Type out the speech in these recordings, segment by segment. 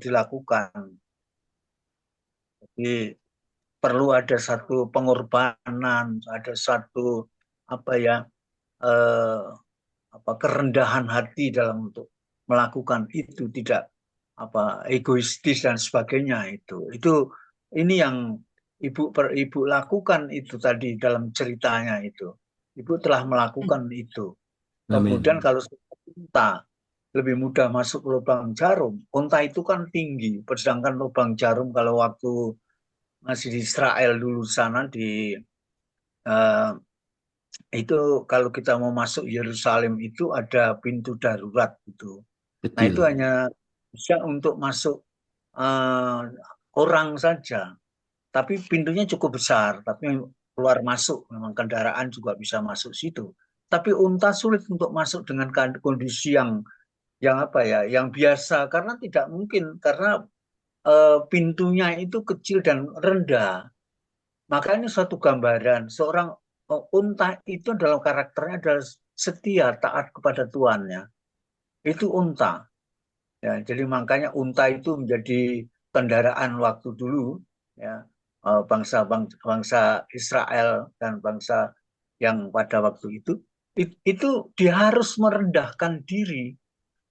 dilakukan. Jadi perlu ada satu pengorbanan, ada satu apa ya eh, kerendahan hati dalam untuk melakukan itu, tidak egoistis dan sebagainya. Itu ini yang ibu lakukan itu tadi dalam ceritanya itu. Ibu telah melakukan itu. Kemudian Amin. kalau unta lebih mudah masuk lubang jarum, unta itu kan tinggi, sedangkan lubang jarum kalau waktu masih di Israel dulu sana eh, itu kalau kita mau masuk Yerusalem itu ada pintu darurat gitu. Nah itu Kecil. hanya bisa untuk masuk eh, orang saja, tapi pintunya cukup besar, tapi keluar masuk memang kendaraan juga bisa masuk situ. Tapi unta sulit untuk masuk dengan kondisi yang yang biasa karena tidak mungkin karena pintunya itu kecil dan rendah. Maka ini suatu gambaran seorang unta itu dalam karakternya adalah setia taat kepada tuannya. Itu unta. Ya, jadi makanya unta itu menjadi kendaraan waktu dulu ya bangsa Israel dan bangsa yang pada waktu itu dia harus merendahkan diri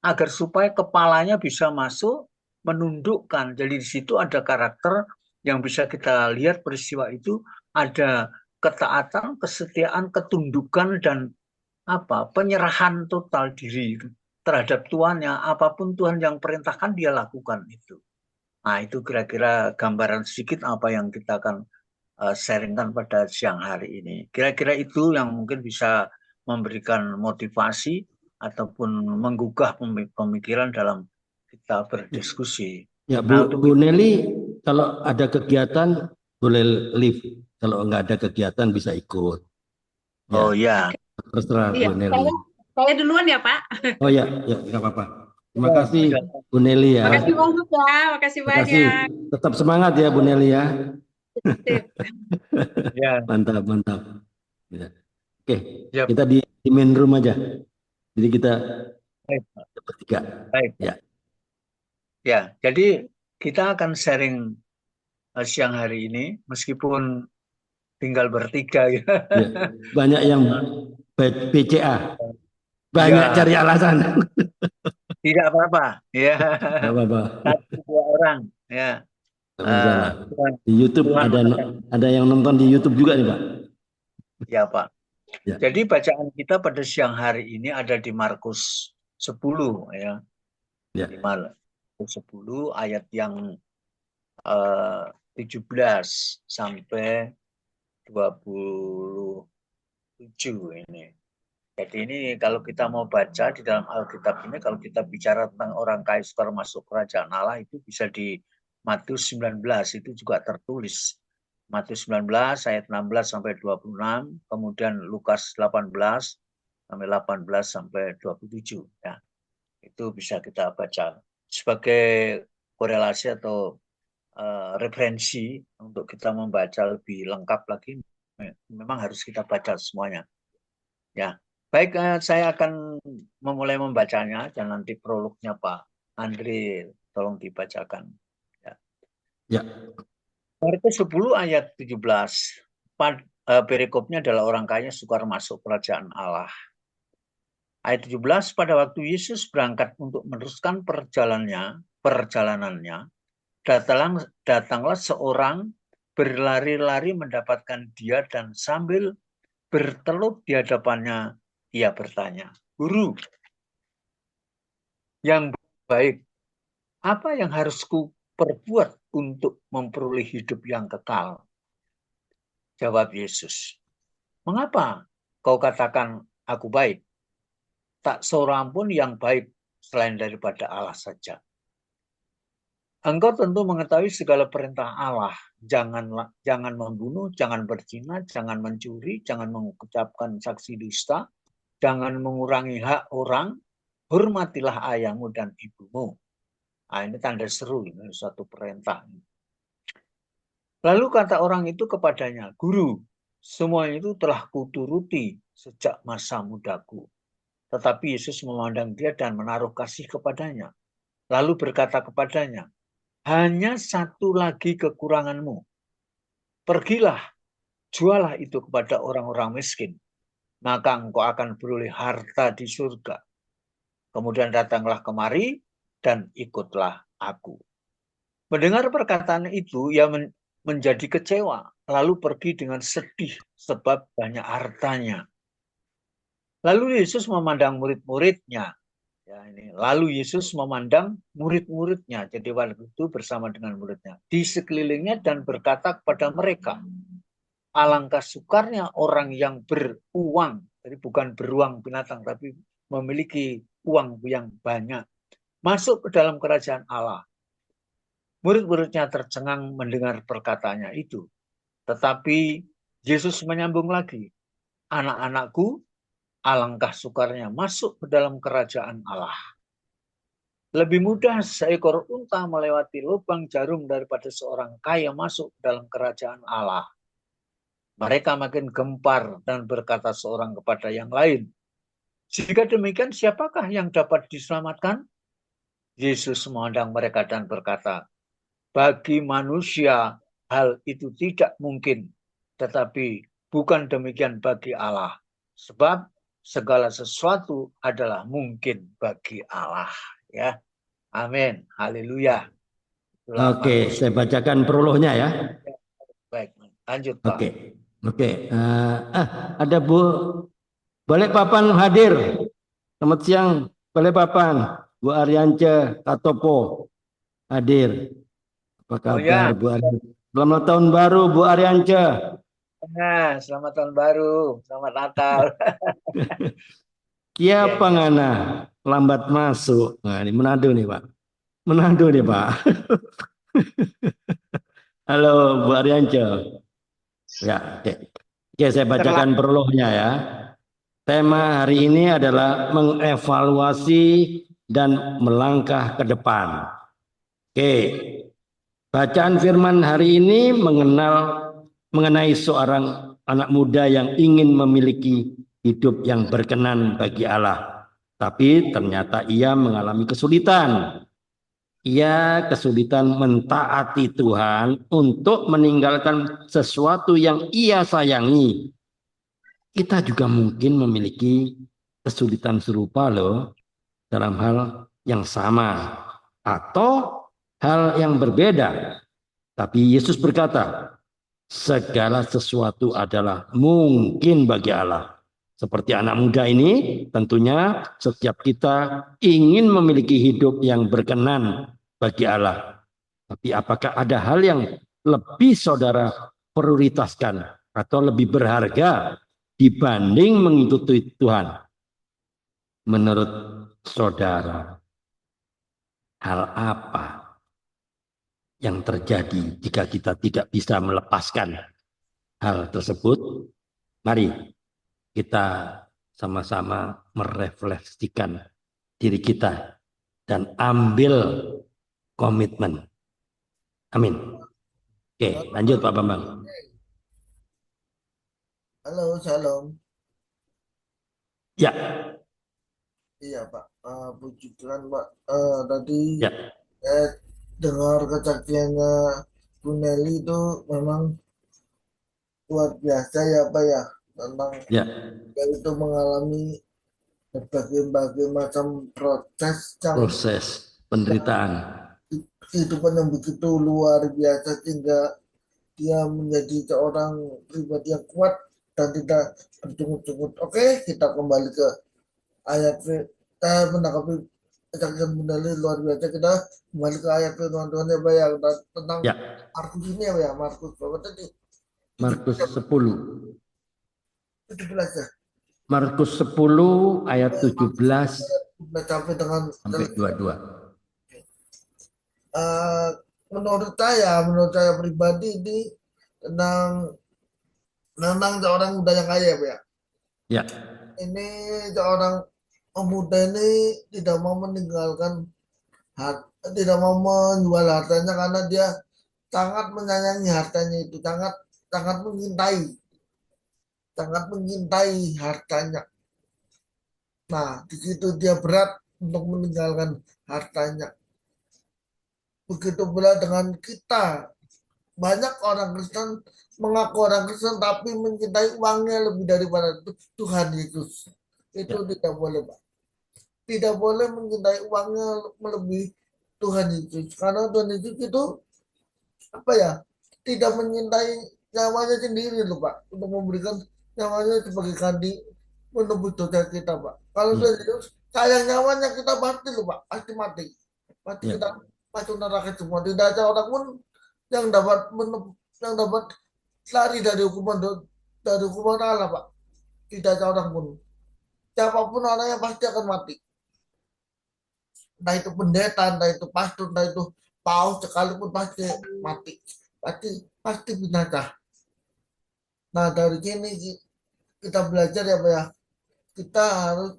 agar supaya kepalanya bisa masuk menundukkan. Jadi di situ ada karakter yang bisa kita lihat peristiwa itu ada ketaatan, kesetiaan, ketundukan dan penyerahan total diri terhadap Tuhannya. Apapun Tuhan yang perintahkan dia lakukan itu. Nah, itu kira-kira gambaran sedikit apa yang kita akan sharingkan pada siang hari ini. Kira-kira itu yang mungkin bisa memberikan motivasi ataupun menggugah pemikiran dalam kita Ya, berdiskusi. ya Nah, untuk Bu Nelly, kalau ada kegiatan boleh live. Kalau nggak ada kegiatan bisa ikut. Ya, oh ya, terserah Iya, Bu Nelly. saya duluan ya, Pak. Oh ya, ya nggak apa-apa. Terima ya, kasih ya, Bu Nelly ya. Makasih banyak ya, makasih Terima kasih. banyak. Tetap semangat ya Bu Nelly ya. Sip. ya, Mantap, mantap. Ya. Oke, ya, kita di main room aja. Jadi kita baik, bertiga. baik. Ya, Ya, jadi kita akan sharing siang hari ini meskipun tinggal bertiga ya. ya. Banyak yang BCA, banyak Ya, cari alasan. tidak apa-apa. Ya, Gak apa-apa. satu dua orang. Ya, Gak eh, masalah. Tuhan, Di YouTube Tuhan ada akan. ada yang nonton di YouTube juga nih Pak. Ya, Pak. Ya, Jadi bacaan kita pada siang hari ini ada di Markus 10 ya. ya, Di Markus 10 ayat yang eh, 17 sampai 27 ini. Jadi ini kalau kita mau baca di dalam Alkitab ini, kalau kita bicara tentang orang kaya sukar masuk kerajaan Allah, itu bisa di Matius 19, itu juga tertulis. Matius 19 ayat 16 sampai 26, kemudian Lukas 18 sampai 18 sampai 27. Ya. Itu bisa kita baca sebagai korelasi atau referensi untuk kita membaca lebih lengkap lagi. Memang harus kita baca semuanya. Ya, baik, saya akan memulai membacanya dan nanti prolognya Pak Andri tolong dibacakan. Ya. ya, Markus 10 ayat 17. Perikopnya adalah orang kaya sukar masuk kerajaan Allah. Ayat 17, pada waktu Yesus berangkat untuk meneruskan perjalanannya, datanglah seorang berlari-lari mendapatkan dia dan sambil bertelut di hadapannya, ia bertanya, Guru, yang baik, apa yang harus ku perbuat untuk memperoleh hidup yang kekal? Jawab Yesus, mengapa kau katakan aku baik? Tak seorang pun yang baik selain daripada Allah saja. Engkau tentu mengetahui segala perintah Allah. Jangan membunuh, jangan berzina, jangan mencuri, jangan mengucapkan saksi dusta, jangan mengurangi hak orang, hormatilah ayahmu dan ibumu. Nah, ini tanda seru, ini suatu perintah. Lalu kata orang itu kepadanya, Guru, semua itu telah kuturuti sejak masa mudaku. Tetapi Yesus memandang dia dan menaruh kasih kepadanya. Lalu berkata kepadanya, hanya satu lagi kekuranganmu. Pergilah, jualah itu kepada orang-orang miskin, maka engkau akan beroleh harta di surga. Kemudian datanglah kemari dan ikutlah aku. Mendengar perkataan itu, ia menjadi kecewa, lalu pergi dengan sedih sebab banyak hartanya. Lalu Yesus memandang murid-muridnya. Lalu Yesus memandang murid-muridnya, jadi waktu itu bersama dengan muridnya, di sekelilingnya dan berkata kepada mereka, alangkah sukarnya orang yang beruang, jadi bukan beruang binatang, tapi memiliki uang yang banyak, masuk ke dalam kerajaan Allah. Murid-muridnya tercengang mendengar perkataannya itu. Tetapi Yesus menyambung lagi, anak-anakku, alangkah sukarnya masuk ke dalam kerajaan Allah. Lebih mudah seekor unta melewati lubang jarum daripada seorang kaya masuk dalam kerajaan Allah. Mereka makin gempar dan berkata seorang kepada yang lain, jika demikian siapakah yang dapat diselamatkan? Yesus memandang mereka dan berkata, bagi manusia hal itu tidak mungkin, tetapi bukan demikian bagi Allah. Sebab segala sesuatu adalah mungkin bagi Allah. Ya, amin, haleluya. Oke, saya bacakan prolognya ya. Baik, lanjut Pak. Oke. Ada Balikpapan hadir. Selamat siang, Balikpapan. Bu Aryance Katopo hadir. Apa kabar Bu Aryance? Selamat tahun baru Bu Aryance. Nah, selamat tahun baru, selamat Natal. Kia Pangana lambat masuk. Nah, ini Manado nih Pak. Manado nih Pak. Halo Bu Aryance. Ya, oke, saya bacakan prolognya ya. Tema hari ini adalah mengevaluasi dan melangkah ke depan. Oke, bacaan firman hari ini mengenai seorang anak muda yang ingin memiliki hidup yang berkenan bagi Allah. Tapi ternyata ia mengalami kesulitan. Ia kesulitan mentaati Tuhan untuk meninggalkan sesuatu yang ia sayangi. Kita juga mungkin memiliki kesulitan serupa loh dalam hal yang sama atau hal yang berbeda. Tapi Yesus berkata, segala sesuatu adalah mungkin bagi Allah. Seperti anak muda ini, tentunya setiap kita ingin memiliki hidup yang berkenan bagi Allah. Tapi apakah ada hal yang lebih saudara prioritaskan atau lebih berharga dibanding mengikuti Tuhan? Menurut saudara, hal apa yang terjadi jika kita tidak bisa melepaskan hal tersebut? Mari kita sama-sama merefleksikan diri kita dan ambil komitmen. Amin. Oke, lanjut Pak Bambang. Halo, shalom. Ya. Iya Pak, puji Tuhan Pak. Tadi Ya. saya dengar kesaksiannya Bu Nelly itu memang luar biasa ya Pak ya, tentang Ya. dia itu mengalami berbagai macam proses penderitaan, kehidupan yang begitu luar biasa sehingga dia menjadi seorang pribadi yang kuat dan tidak bersungut-sungut. Oke, kita kembali ke ayat menanggapi kesaksian Bunda Li luar biasa. Kita kembali ke ayat firman Tuhan ya Pak ya, tentang Markus ini ya Pak ya, Markus berapa tadi? Markus 10. 17 ya. Markus 10 ayat 17 sampai dengan sampai 22. Menurut saya pribadi ini tentang seorang muda yang kaya Pak ya. Ya. Ini seorang pemuda ini tidak mau meninggalkan tidak mau menjual hartanya karena dia sangat menyayangi hartanya itu, sangat mencintai hartanya. Nah, di situ dia berat untuk meninggalkan hartanya. Begitu pula dengan kita. Banyak orang Kristen mengaku orang Kristen tapi mencintai uangnya lebih daripada Tuhan Yesus. Itu Ya. tidak boleh, Pak. Tidak boleh mencintai uangnya melebihi Tuhan Yesus. Karena Tuhan Yesus itu apa ya? Tidak mencintai nyawanya sendiri loh, Pak. Untuk memberikan nyawanya sebagai ganti menebus dosa kita, Pak. Kalau Ya. Tuhan Yesus sayang nyawanya kita pasti loh, Pak. Pasti mati. Pasti Ya. kita masuk neraka semua. Tidak ada orang pun yang dapat lari dari hukuman Allah, Pak. Tidak ada orang pun. Siapapun orangnya pasti akan mati. Entah itu pendeta, entah itu pastor, entah itu paus sekalipun pasti mati. Pasti binasa. Nah, dari sini kita belajar ya, Pak ya. Kita harus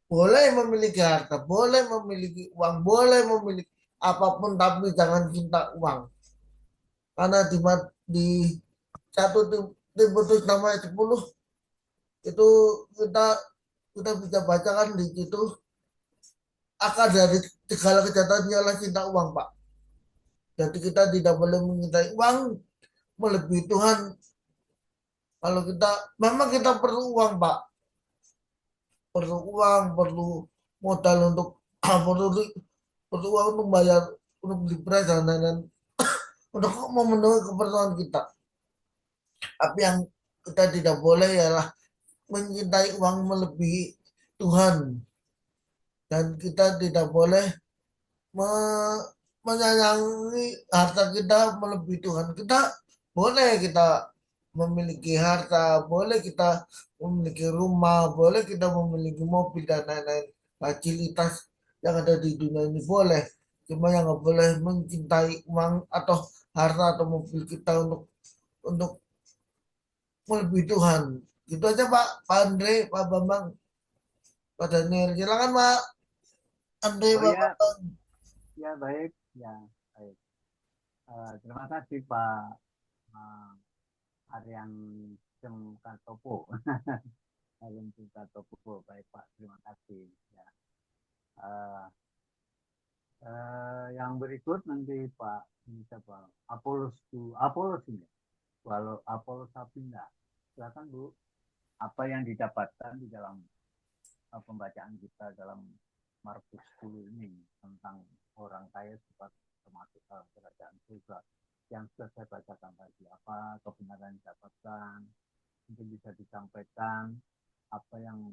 boleh memiliki harta, boleh memiliki uang, boleh memiliki apapun, tapi jangan cinta uang. Karena di 1 Timotius 6 ayat 10 itu kita kita bisa bacakan di situ, akar dari segala kejahatan ialah cinta uang, Pak. Jadi kita tidak boleh mencintai uang melebihi Tuhan. Kalau kita memang kita perlu uang, Pak. Perlu uang, perlu modal untuk perlu perlu uang untuk bayar, untuk beli beras dan lain-lain, untuk memenuhi keperluan kita. Tapi yang kita tidak boleh ialah mencintai uang melebihi Tuhan. Dan kita tidak boleh menyayangi harta kita melebihi Tuhan. Kita boleh kita memiliki harta, boleh kita memiliki rumah, boleh kita memiliki mobil dan lain-lain fasilitas yang ada di dunia ini boleh. Cuma yang nggak boleh mencintai uang atau harta atau mobil kita untuk melebihi Tuhan. Gitu aja, Pak. Pak Andre, Pak Bambang, Pak Daniel. Silakan, Pak Andre, Oh Pak ya, Bambang. ya baik, ya baik. Terima kasih Pak Aryan Cengkatopo. Aryan Cengkatopo, baik Pak, terima kasih. Ya. Yang berikut nanti Pak ini siapa? Apolos ini. Walau Apolos Sapinda. Silakan Bu. Apa yang didapatkan di dalam pembacaan kita dalam Markus 10 ini tentang orang kaya termasuk dalam kerajaan surga yang sudah saya bacakan tadi, apa kebenaran didapatkan, mungkin bisa disampaikan apa yang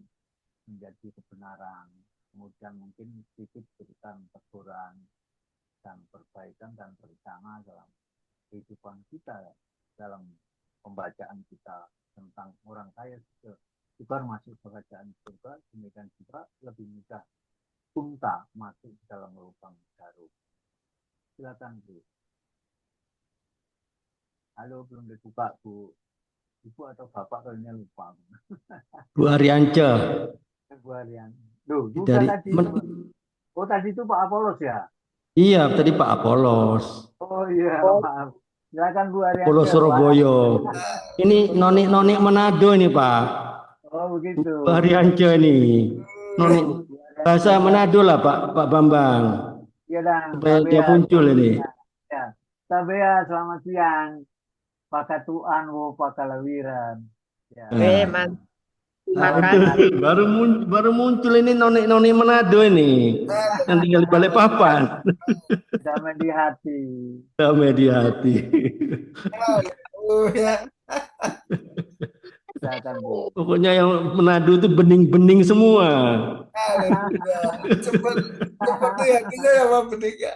menjadi kebenaran, kemudian mungkin sedikit berikan teguran dan perbaikan dan berencana dalam kehidupan kita, dalam pembacaan kita tentang orang kaya juga masuk kerajaan surga, demikian juga lebih mudah unta masuk dalam lubang jarum. Silakan Bu. Halo, belum dibuka Bu. Ibu atau Bapak kayaknya lupa. Bu Ariance. Bu Aryan. Loh, Dari tadi. Oh, tadi itu Pak Apolos ya? Iya, tadi Pak Apolos. Oh iya, maaf. Silakan Bu Aryan. Apolos Surabaya. Ini nonik-nonik Manado ini Pak. Oh begitu. Bu Ariance ini. Nonik bahasa Manado lah Pak Bambang. Iya dan. Supaya dia muncul ini. Ya. Tabea, selamat siang. Pakatuan wo pakalawiran. Ya. Baru muncul ini nonik-nonik Manado ini. Yang tinggal di Balikpapan. Damai di hati. Damai di hati. Pokoknya yang Manado itu bening-bening semua. Seperti hatinya ya Pak bening ya.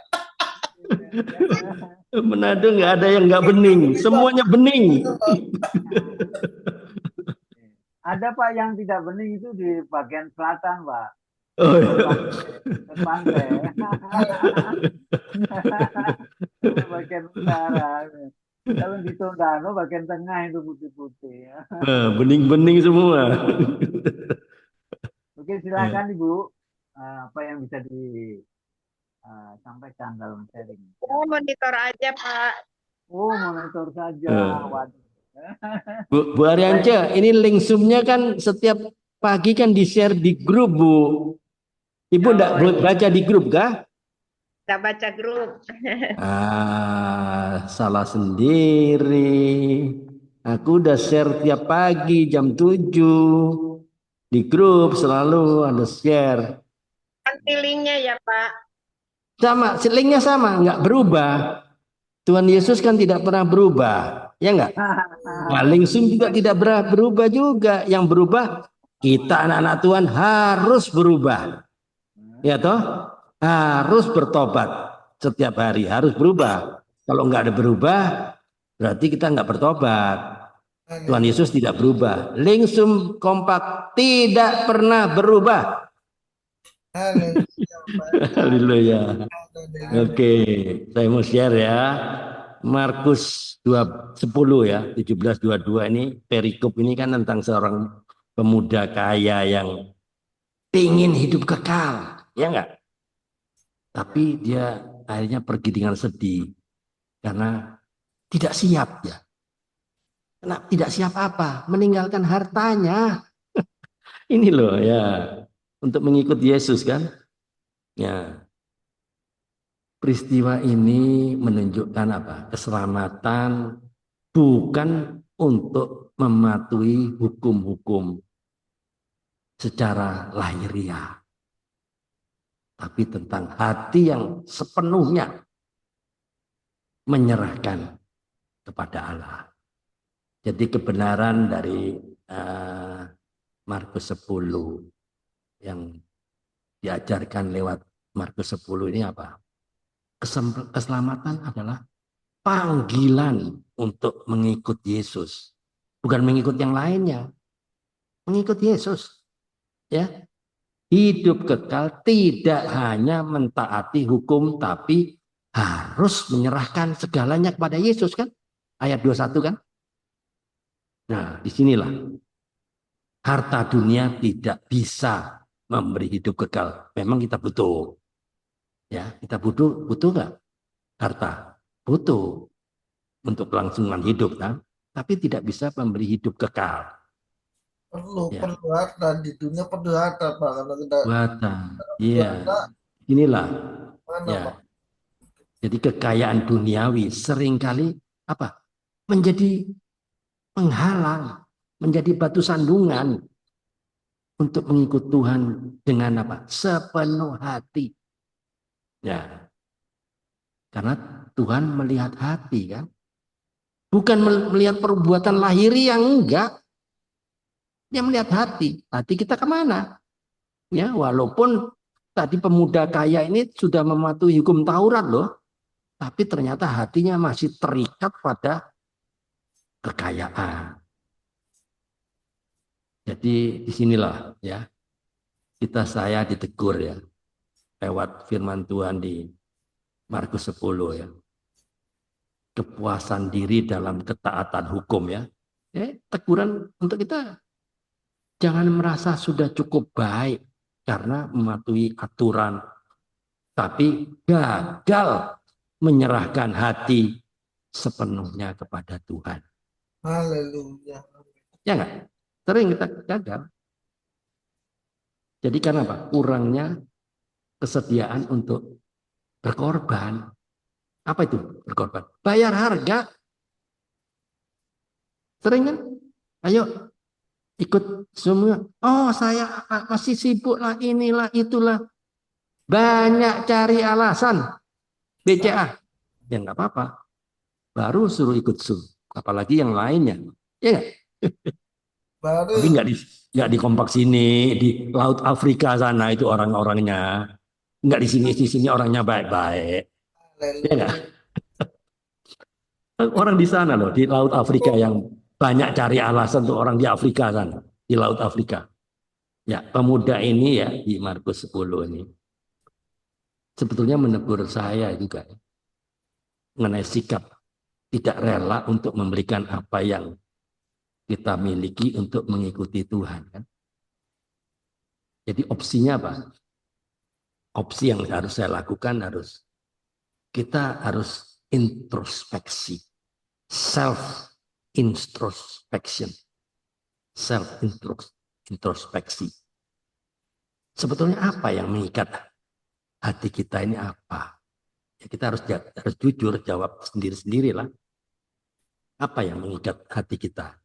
Manado nggak ada yang nggak bening, semuanya bening. Ada Pak yang tidak bening itu di bagian selatan Pak. Oh, iya. Pantai. Bagian utara. Kalau di Tondano bagian tengah itu putih-putih. Bening-bening semua. Oke, silakan Ibu. Apa yang bisa disampaikan dalam sharing? Oh, monitor aja Pak. Oh, monitor saja. Waduh. Bu Ariance, ini link Zoom-nya kan setiap pagi kan di-share di grup, Bu. Ibu enggak baca di grup kah? Nggak baca grup. Salah sendiri. Aku udah share tiap pagi jam 7. Di grup selalu ada share. Nanti linknya ya, Pak. Sama, linknya sama, nggak berubah. Tuhan Yesus kan tidak pernah berubah. Ya nggak? Nah, Lingsum juga tidak berubah juga. Yang berubah, kita anak-anak Tuhan harus berubah. Ya toh? Harus bertobat setiap hari, harus berubah. Kalau nggak ada berubah, berarti kita nggak bertobat. Tuhan Yesus tidak berubah. Lingsum kompak tidak pernah berubah. Haleluya, Pak. Haleluya. Haleluya. Oke, saya mau share ya. Markus 2:10 ya, 17:22 ini perikop ini kan tentang seorang pemuda kaya yang ingin hidup kekal, ya enggak? Tapi dia akhirnya pergi dengan sedih karena tidak siap ya. Karena tidak siap apa? Meninggalkan hartanya. Ini loh ya, untuk mengikut Yesus kan. Ya, peristiwa ini menunjukkan apa? Keselamatan bukan untuk mematuhi hukum-hukum secara lahiriah, tapi tentang hati yang sepenuhnya menyerahkan kepada Allah. Jadi kebenaran dari Markus 10 yang diajarkan lewat Markus 10 ini apa? Keselamatan adalah panggilan untuk mengikut Yesus. Bukan mengikut yang lainnya. Mengikut Yesus. Ya. Hidup kekal tidak hanya mentaati hukum, tapi harus menyerahkan segalanya kepada Yesus kan? Ayat 21 kan? Nah, disinilah. Harta dunia tidak bisa memberi hidup kekal. Memang kita butuh. Ya, kita butuh nggak harta? Butuh untuk kelangsungan hidup kan? Tapi tidak bisa memberi hidup kekal. Ya. Perlu harta di dunia, perlu harta, Pak. Karena kita Iya. harta, Inilah. mana, Ya. Pak? Jadi kekayaan duniawi seringkali apa? Menjadi penghalang, menjadi batu sandungan untuk mengikut Tuhan dengan apa? Sepenuh hati. Ya. Karena Tuhan melihat hati kan. Bukan melihat perbuatan lahiri yang enggak. Dia melihat hati. Hati kita kemana? Ya, walaupun tadi pemuda kaya ini sudah mematuhi hukum Taurat loh. Tapi ternyata hatinya masih terikat pada kekayaan. Jadi disinilah ya saya ditegur ya lewat firman Tuhan di Markus 10 ya. Kepuasan diri dalam ketaatan hukum ya. Teguran untuk kita jangan merasa sudah cukup baik karena mematuhi aturan, tapi gagal menyerahkan hati sepenuhnya kepada Tuhan. Haleluya. Ya enggak? Sering kita gagal. Jadi karena apa? Kurangnya kesediaan untuk berkorban. Apa itu berkorban? Bayar harga. Sering kan? Ayo ikut semua. Oh saya masih sibuk lah, inilah, itulah. Banyak cari alasan. BCA. Ya nggak apa-apa. Baru suruh ikut Zoom. Apalagi yang lainnya. Ya nggak? Baru Tapi nggak di kompak sini, di Laut Afrika sana itu orang-orangnya. Nggak di sini orangnya baik-baik. Ya nggak? Orang di sana loh, di Laut Afrika yang banyak cari alasan untuk orang di Afrika sana, di Laut Afrika. Ya, pemuda ini ya di Markus 10 ini sebetulnya menegur saya juga ya, mengenai sikap tidak rela untuk memberikan apa yang kita miliki untuk mengikuti Tuhan kan. Jadi opsinya apa? Opsi yang harus saya lakukan kita harus introspeksi, self introspection, self introspeksi. Sebetulnya apa yang mengikat hati kita ini apa? Kita harus jujur jawab sendiri-sendiri lah. Apa yang mengikat hati kita?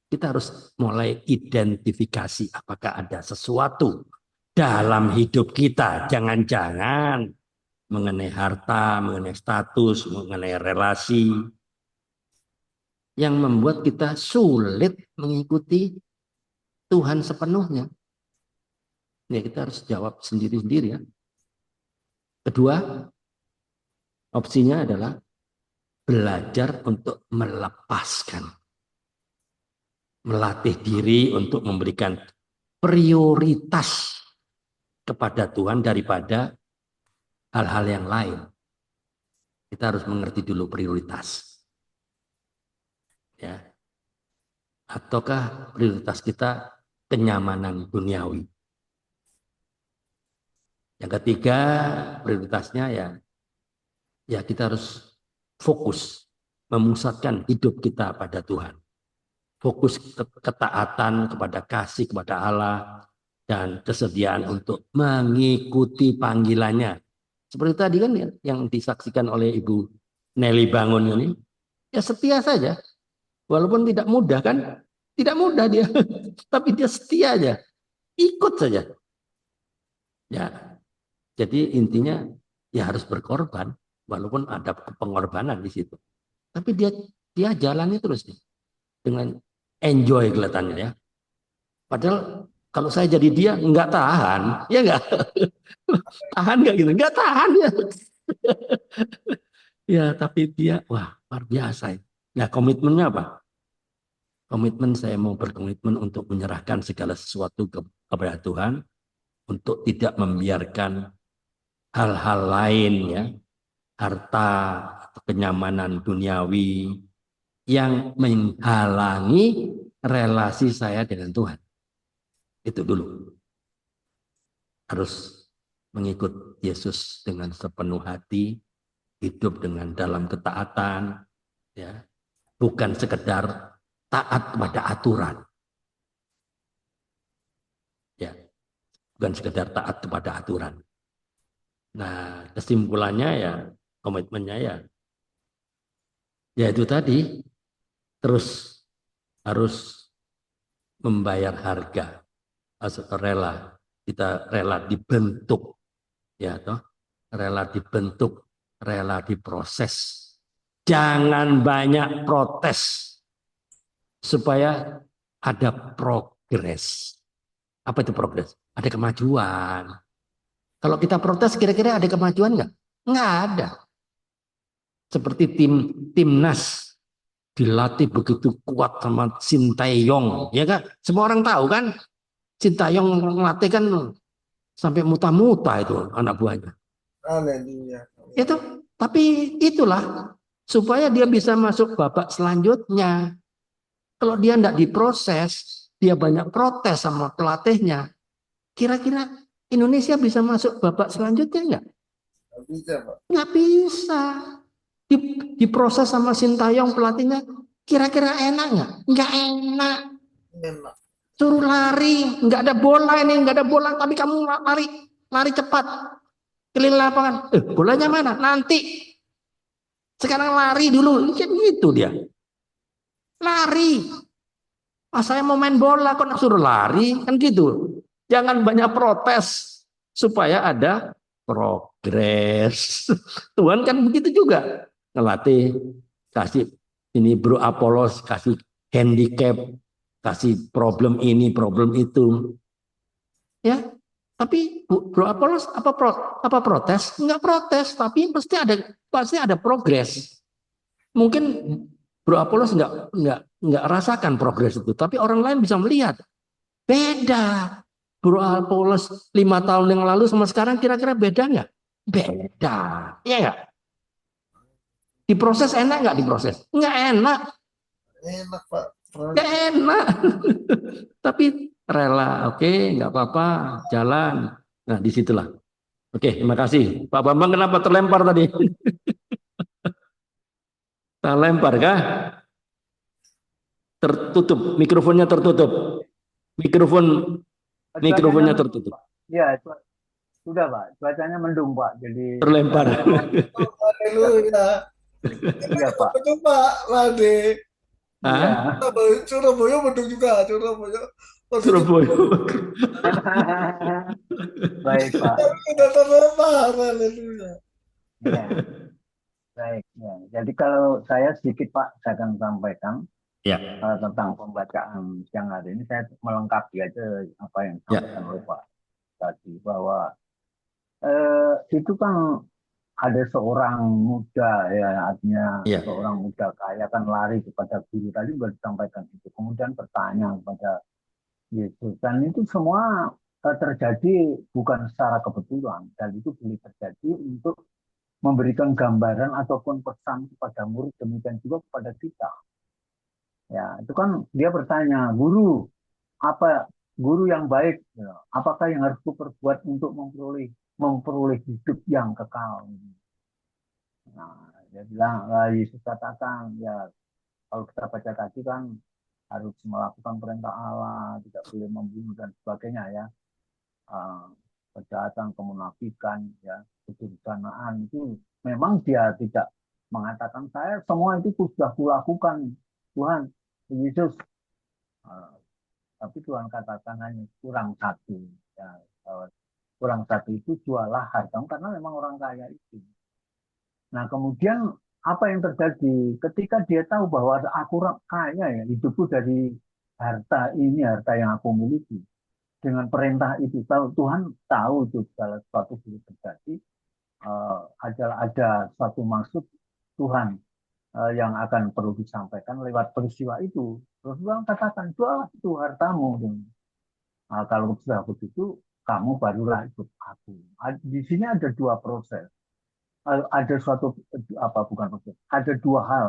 Kita harus mulai identifikasi apakah ada sesuatu dalam hidup kita. Jangan-jangan mengenai harta, mengenai status, mengenai relasi yang membuat kita sulit mengikuti Tuhan sepenuhnya. Ya, kita harus jawab sendiri-sendiri ya. Kedua, opsinya adalah belajar untuk melepaskan. Melatih diri untuk memberikan prioritas kepada Tuhan daripada hal-hal yang lain. Kita harus mengerti dulu prioritas. Ya. Ataukah prioritas kita kenyamanan duniawi? Yang ketiga, prioritasnya ya kita harus fokus memusatkan hidup kita pada Tuhan. Fokus ketaatan kepada kasih kepada Allah dan kesediaan untuk mengikuti panggilannya. Seperti tadi kan yang disaksikan oleh Ibu Nelly Bangun ini, ya setia saja. Walaupun tidak mudah kan, tidak mudah dia, tapi dia setia aja, ikut saja. Ya, jadi intinya ya harus berkorban, walaupun ada pengorbanan di situ. Tapi dia jalani terus nih, dengan enjoy kelihatannya ya. Padahal kalau saya jadi dia nggak tahan, ya nggak tahan nggak gitu, nggak tahan ya. Ya tapi dia wah luar biasa. Nah komitmennya apa? Komitmen saya mau berkomitmen untuk menyerahkan segala sesuatu kepada Tuhan, untuk tidak membiarkan hal-hal lain ya, harta atau kenyamanan duniawi yang menghalangi relasi saya dengan Tuhan. Itu dulu. Harus mengikut Yesus dengan sepenuh hati, hidup dengan dalam ketaatan, ya, bukan sekedar taat kepada aturan. Ya, bukan sekedar taat kepada aturan. Nah, kesimpulannya ya, komitmennya ya itu tadi, terus harus membayar harga, rela, kita rela dibentuk, ya toh, rela dibentuk, rela diproses. Jangan banyak protes supaya ada progres. Apa itu progres? Ada kemajuan. Kalau kita protes kira-kira ada kemajuan nggak? Nggak ada. Seperti timnas dilatih begitu kuat sama Sintayong, ya kan? Semua orang tahu kan? Sintayong ngelatih kan sampai muta-muta itu anak buahnya. Haleluya. Itu, tapi itulah supaya dia bisa masuk babak selanjutnya. Kalau dia tidak diproses, dia banyak protes sama pelatihnya. Kira-kira Indonesia bisa masuk babak selanjutnya enggak? Nggak bisa, Pak. Nggak bisa. Diproses sama Sintayong pelatihnya, kira-kira enak nggak? Nggak enak. Enak. Suruh lari, nggak ada bola ini, nggak ada bola, tapi kamu lari cepat keliling lapangan. Bolanya mana? Nanti. Sekarang lari dulu, gitu dia. Lari. Saya mau main bola, kok suruh lari, kan gitu. Jangan banyak protes supaya ada progres. Tuhan kan begitu juga. Ngelatih, kasih ini Bro Apolos, kasih handicap, kasih problem ini, problem itu. Ya, tapi Bro Apolos apa protes? Enggak protes, tapi pasti ada progres. Mungkin Bro Apolos enggak rasakan progres itu, tapi orang lain bisa melihat. Beda. Bro Apolos 5 tahun yang lalu sama sekarang kira-kira beda nggak? Beda. Iya nggak? Diproses enak nggak diproses? Nggak enak. Enak, Pak. Nggak enak. Tapi rela, oke, nggak apa-apa, jalan. Nah, disitulah. Oke, terima kasih. Pak Bambang kenapa terlempar tadi? Terlempar kah? Tertutup, mikrofonnya tertutup. Mikrofonnya tertutup. Ya, Sudah Pak, cuacanya mendung Pak. Jadi Terlempar. Haleluya. Kita iya juga Pak. betul Pak Lade. Ah, Iya. Surabaya betul juga. Surabaya posisi Surabaya. Baik Pak. kita terlempar. Haleluya. Iya, baik. Ya. Jadi kalau saya sedikit Pak, saya akan sampaikan Ya, tentang pembacaan siang hari ini. Saya melengkapi aja apa yang disampaikan ya, oleh Pak tadi bahwa itu kan ada seorang muda ya artinya ya, seorang muda kaya kan lari kepada guru tadi sudah disampaikan itu kemudian bertanya kepada Yesus dan itu semua terjadi bukan secara kebetulan dan itu boleh terjadi untuk memberikan gambaran ataupun pesan kepada murid demikian juga kepada kita ya itu kan dia bertanya guru apa guru yang baik ya, apakah yang harus kuperbuat untuk memperoleh hidup yang kekal. Nah, dia bilang, Yesus katakan, ya kalau kita baca tadi kan harus melakukan perintah Allah, tidak boleh membunuh dan sebagainya ya. Uh, Kejahatan, kemunafikan, ya, kedurjanaan itu memang dia tidak mengatakan saya semua itu sudah kulakukan Tuhan Yesus. Uh, tapi Tuhan katakan hanya kurang satu. Ya, kurang satu itu jualah hartamu karena memang orang kaya itu. Nah, kemudian apa yang terjadi ketika dia tahu bahwa aku kaya ya, hidupku dari harta ini, harta yang aku miliki. Dengan perintah itu, tahu Tuhan tahu itu segala sesuatu boleh terjadi. Ada suatu maksud Tuhan yang akan perlu disampaikan lewat peristiwa itu. Terus Tuhan katakan, jualah itu hartamu. Nah, kalau sudah begitu, kamu barulah ikut aku. Di sini ada dua proses ada suatu apa bukan maksud ada dua hal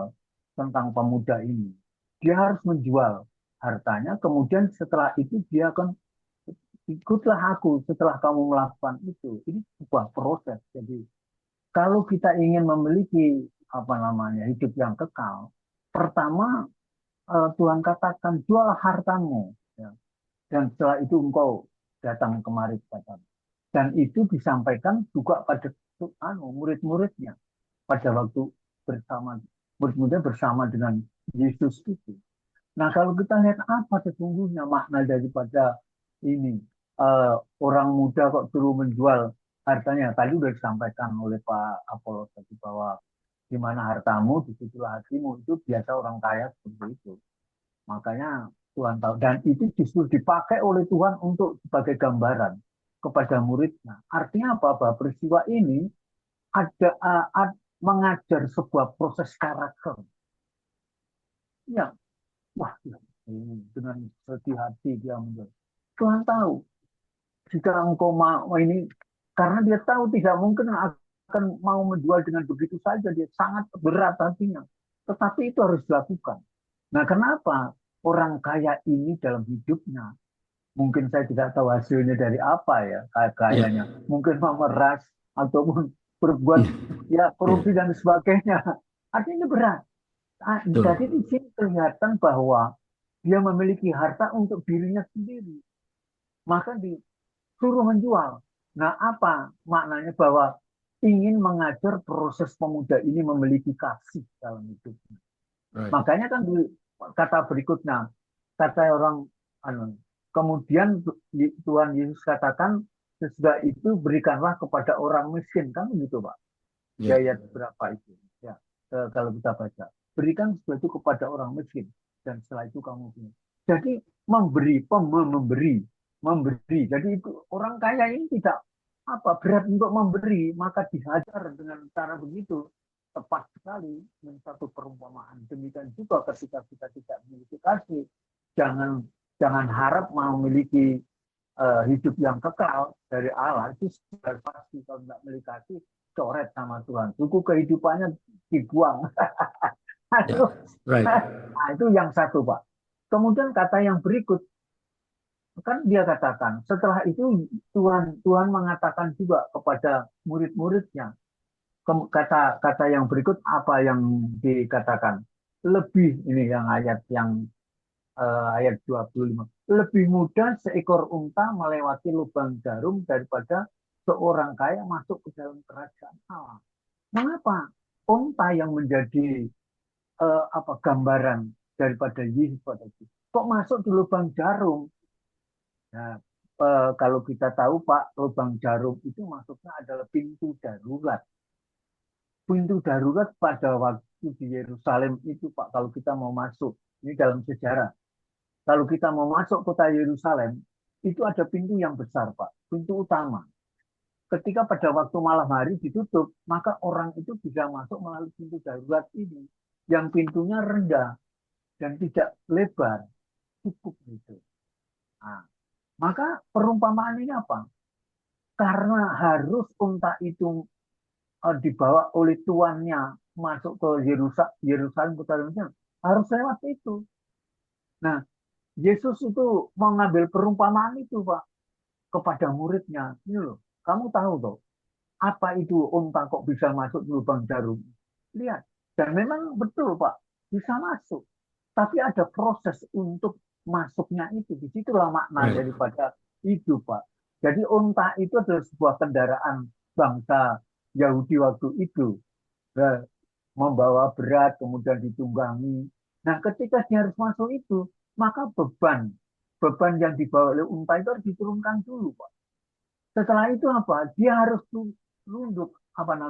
tentang pemuda ini dia harus menjual hartanya kemudian setelah itu dia akan ikutlah aku setelah kamu melakukan itu ini sebuah proses jadi kalau kita ingin memiliki apa namanya hidup yang kekal pertama Tuhan katakan jual hartamu ya. Dan setelah itu engkau datang kemari kepada dan itu disampaikan juga pada murid-muridnya pada waktu bersama murid-muridnya bersama dengan Yesus itu. Nah kalau kita lihat apa sesungguhnya makna daripada ini orang muda kok suruh menjual hartanya tadi sudah disampaikan oleh Pak Apollo tadi bahwa di mana hartamu disitulah hatimu itu biasa orang kaya seperti itu. Makanya Tuhan tahu dan itu justru dipakai oleh Tuhan untuk sebagai gambaran kepada muridnya. Artinya apa? Bahwa peristiwa ini ada mengajar sebuah proses karakter. Ya, wah, dengan sedih hati dia menjual. Tuhan tahu jika engkau mau ini karena dia tahu tidak mungkin akan mau menjual dengan begitu saja dia sangat berat hatinya. Tetapi itu harus dilakukan. Nah, kenapa orang kaya ini dalam hidupnya mungkin saya tidak tahu hasilnya dari apa ya ya, kayaknya mungkin memeras ataupun berbuat ya korupsi dan sebagainya artinya berat jadi di sini kelihatan bahwa dia memiliki harta untuk dirinya sendiri maka disuruh menjual nah apa maknanya bahwa ingin mengajar proses pemuda ini memiliki kasih dalam hidupnya makanya kan di kata berikutnya kata orang kemudian Tuhan Yesus katakan sesudah itu berikanlah kepada orang miskin kan begitu Pak di ayat berapa itu ya kalau kita baca berikan sesudah itu kepada orang miskin dan setelah itu kamu punya jadi memberi jadi itu orang kaya ini tidak apa berat untuk memberi maka dihajar dengan cara begitu tepat sekali dengan satu perumpamaan demikian juga ketika kita tidak memiliki kasih jangan harap memiliki hidup yang kekal dari Allah itu sudah pasti kalau tidak memiliki kasih coret sama Tuhan suku kehidupannya dibuang nah, itu yang satu Pak kemudian kata yang berikut kan dia katakan setelah itu Tuhan mengatakan juga kepada murid-muridnya kata yang berikut apa yang dikatakan lebih ini yang ayat 25 lebih mudah seekor unta melewati lubang jarum daripada seorang kaya masuk ke dalam kerajaan Allah. Mengapa unta yang menjadi gambaran daripada Yesus pada itu kok masuk di lubang jarum? Nah, kalau kita tahu Pak, lubang jarum itu maksudnya adalah pintu darurat. Pintu darurat pada waktu di Yerusalem itu Pak, kalau kita mau masuk, ini dalam sejarah. Kalau kita mau masuk kota Yerusalem, itu ada pintu yang besar Pak, pintu utama. Ketika pada waktu malam hari ditutup, maka orang itu bisa masuk melalui pintu darurat ini, yang pintunya rendah dan tidak lebar, cukup gitu. Nah, maka perumpamaan ini apa? Karena harus unta itu dibawa oleh tuannya masuk ke Yerusalem, kota Yerusalem, harus lewat itu. Nah, Yesus itu mengambil perumpamaan itu, Pak, kepada muridnya. Ini loh, kamu tahu toh, apa itu unta kok bisa masuk di lubang jarum? Lihat, dan memang betul, Pak, bisa masuk. Tapi ada proses untuk masuknya itu. Disitulah makna daripada hidup, Pak. Jadi unta itu adalah sebuah kendaraan bangsa Yahudi waktu itu. Membawa berat, kemudian ditunggangi. Nah, ketika dia harus masuk itu, maka beban yang dibawa oleh unta itu harus diturunkan dulu, Pak. Setelah itu apa? Dia harus tunduk,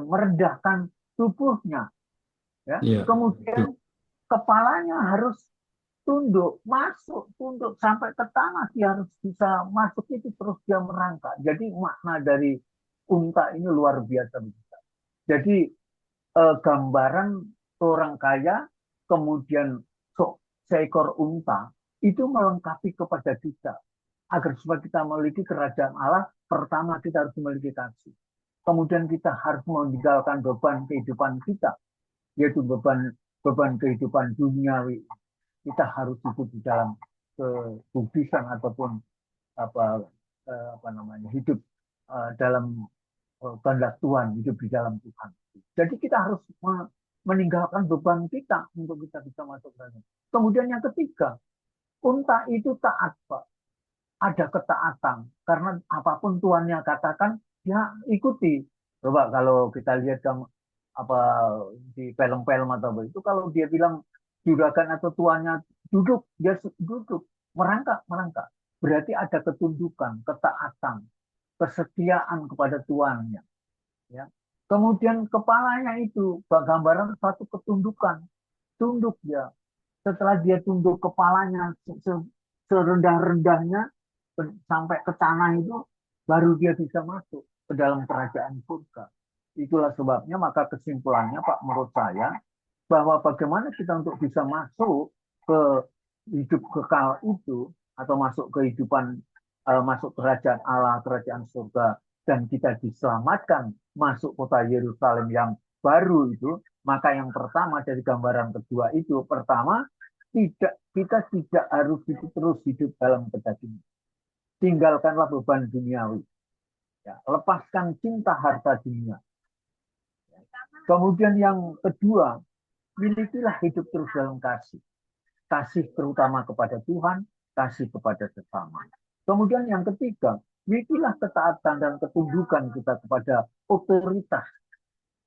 merendahkan tubuhnya. Ya. Kemudian kepalanya harus tunduk, masuk, tunduk sampai ke tanah, dia harus bisa masuk itu terus dia merangkak. Jadi makna dari unta ini luar biasa. Jadi gambaran orang kaya, kemudian seekor unta itu melengkapi kepada kita agar supaya kita memiliki kerajaan Allah. Pertama kita harus memiliki kasih. Kemudian kita harus meninggalkan beban kehidupan kita, yaitu beban kehidupan duniawi. Kita harus hidup di dalam kebudisan ataupun hidup dalam kehendak Tuhan, hidup di dalam Tuhan. Jadi kita harus meninggalkan beban kita untuk kita bisa masuk ke dalam. Kemudian yang ketiga, unta itu taat, Pak. Ada ketaatan karena apapun tuannya katakan dia ikuti. Coba kalau kita lihat di film-film atau itu, kalau dia bilang juragan atau tuannya duduk, dia duduk, merangkak. Berarti ada ketundukan, ketaatan, kesetiaan kepada tuannya. Ya. Kemudian kepalanya itu gambaran satu ketundukan, tunduk dia. Setelah dia tunduk kepalanya serendah-rendahnya sampai ke tanah itu, baru dia bisa masuk ke dalam kerajaan surga. Itulah sebabnya maka kesimpulannya Pak, menurut saya, bahwa bagaimana kita untuk bisa masuk ke hidup kekal itu, atau masuk kehidupan, masuk kerajaan Allah, kerajaan surga, dan kita diselamatkan masuk kota Yerusalem yang baru itu, maka yang pertama dari gambaran kedua itu, pertama, kita tidak harus terus hidup dalam kedagingan. Tinggalkanlah beban duniawi. Ya, lepaskan cinta harta dunia. Kemudian yang kedua, milikilah hidup terus dalam kasih. Kasih terutama kepada Tuhan, kasih kepada sesama. Kemudian yang ketiga, milikilah ketaatan dan ketundukan kita kepada otoritas.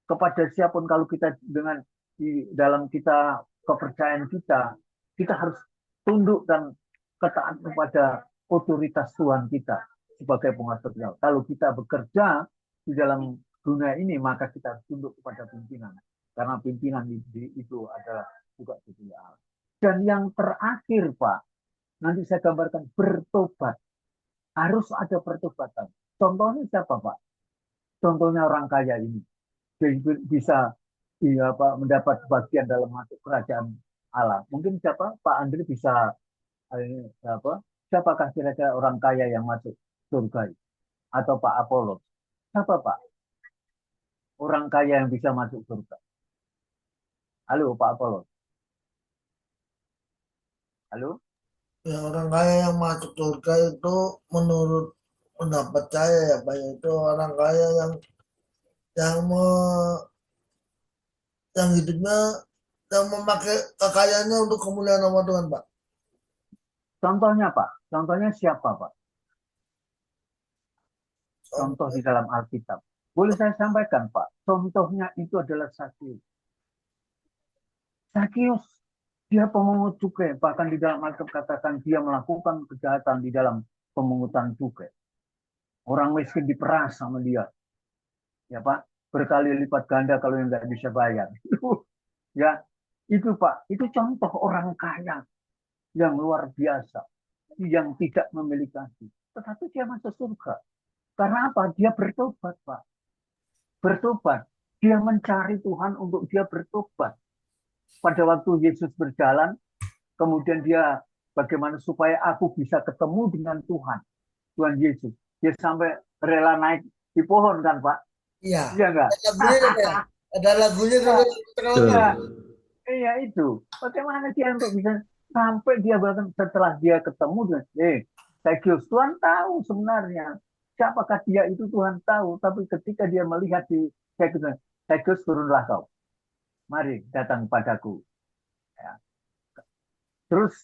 Kepada siapapun, kalau kita dengan di dalam kita kepercayaan kita harus tunduk dan ketaat kepada otoritas Tuhan kita sebagai penguasa kita. Kalau kita bekerja di dalam dunia ini, maka kita harus tunduk kepada pimpinan. Karena pimpinan itu adalah juga setia Allah. Dan yang terakhir, Pak, nanti saya gambarkan, bertobat. Harus ada pertobatan. Contohnya siapa, Pak? Contohnya orang kaya ini. Dia bisa mendapat bagian dalam masuk kerajaan Allah. Mungkin siapa? Pak Andri bisa siapakah kira-kira orang kaya yang masuk surga? Atau Pak Apollo? Siapa, Pak? Orang kaya yang bisa masuk surga. Halo, Pak Apollo. Halo? Ya, orang kaya yang masuk surga itu menurut pendapat saya ya Pak, itu orang kaya yang hidupnya yang memakai kekayaannya untuk kemuliaan nama Tuhan, Pak. Contohnya, Pak? Contohnya siapa, Pak? contoh di dalam Alkitab. Boleh saya sampaikan, Pak? Contohnya itu adalah Sakius. Sakius, dia pemungut cukai. Bahkan di dalam Alkitab katakan dia melakukan kejahatan di dalam pemungutan cukai. Orang miskin diperas sama dia. Ya Pak, berkali lipat ganda kalau yang nggak bisa bayar. Ya, itu Pak, itu contoh orang kaya yang luar biasa, yang tidak memiliki kasih. Tetapi dia masuk surga. Karena apa? Dia bertobat, Pak. Bertobat. Dia mencari Tuhan untuk dia bertobat. Pada waktu Yesus berjalan, kemudian dia bagaimana supaya aku bisa ketemu dengan Tuhan. Tuhan Yesus. Dia sampai rela naik di pohon kan, Pak? Iya. Iya enggak? Ada lagunya kalau Iya, iya itu. Bagaimana dia untuk bisa sampai dia bahkan setelah dia ketemu dengan, Sakius, Tuhan tahu sebenarnya siapakah dia itu Tuhan tahu, tapi ketika dia melihat di Sakius, Sakius turunlah kau, mari datang padaku. Ya. Terus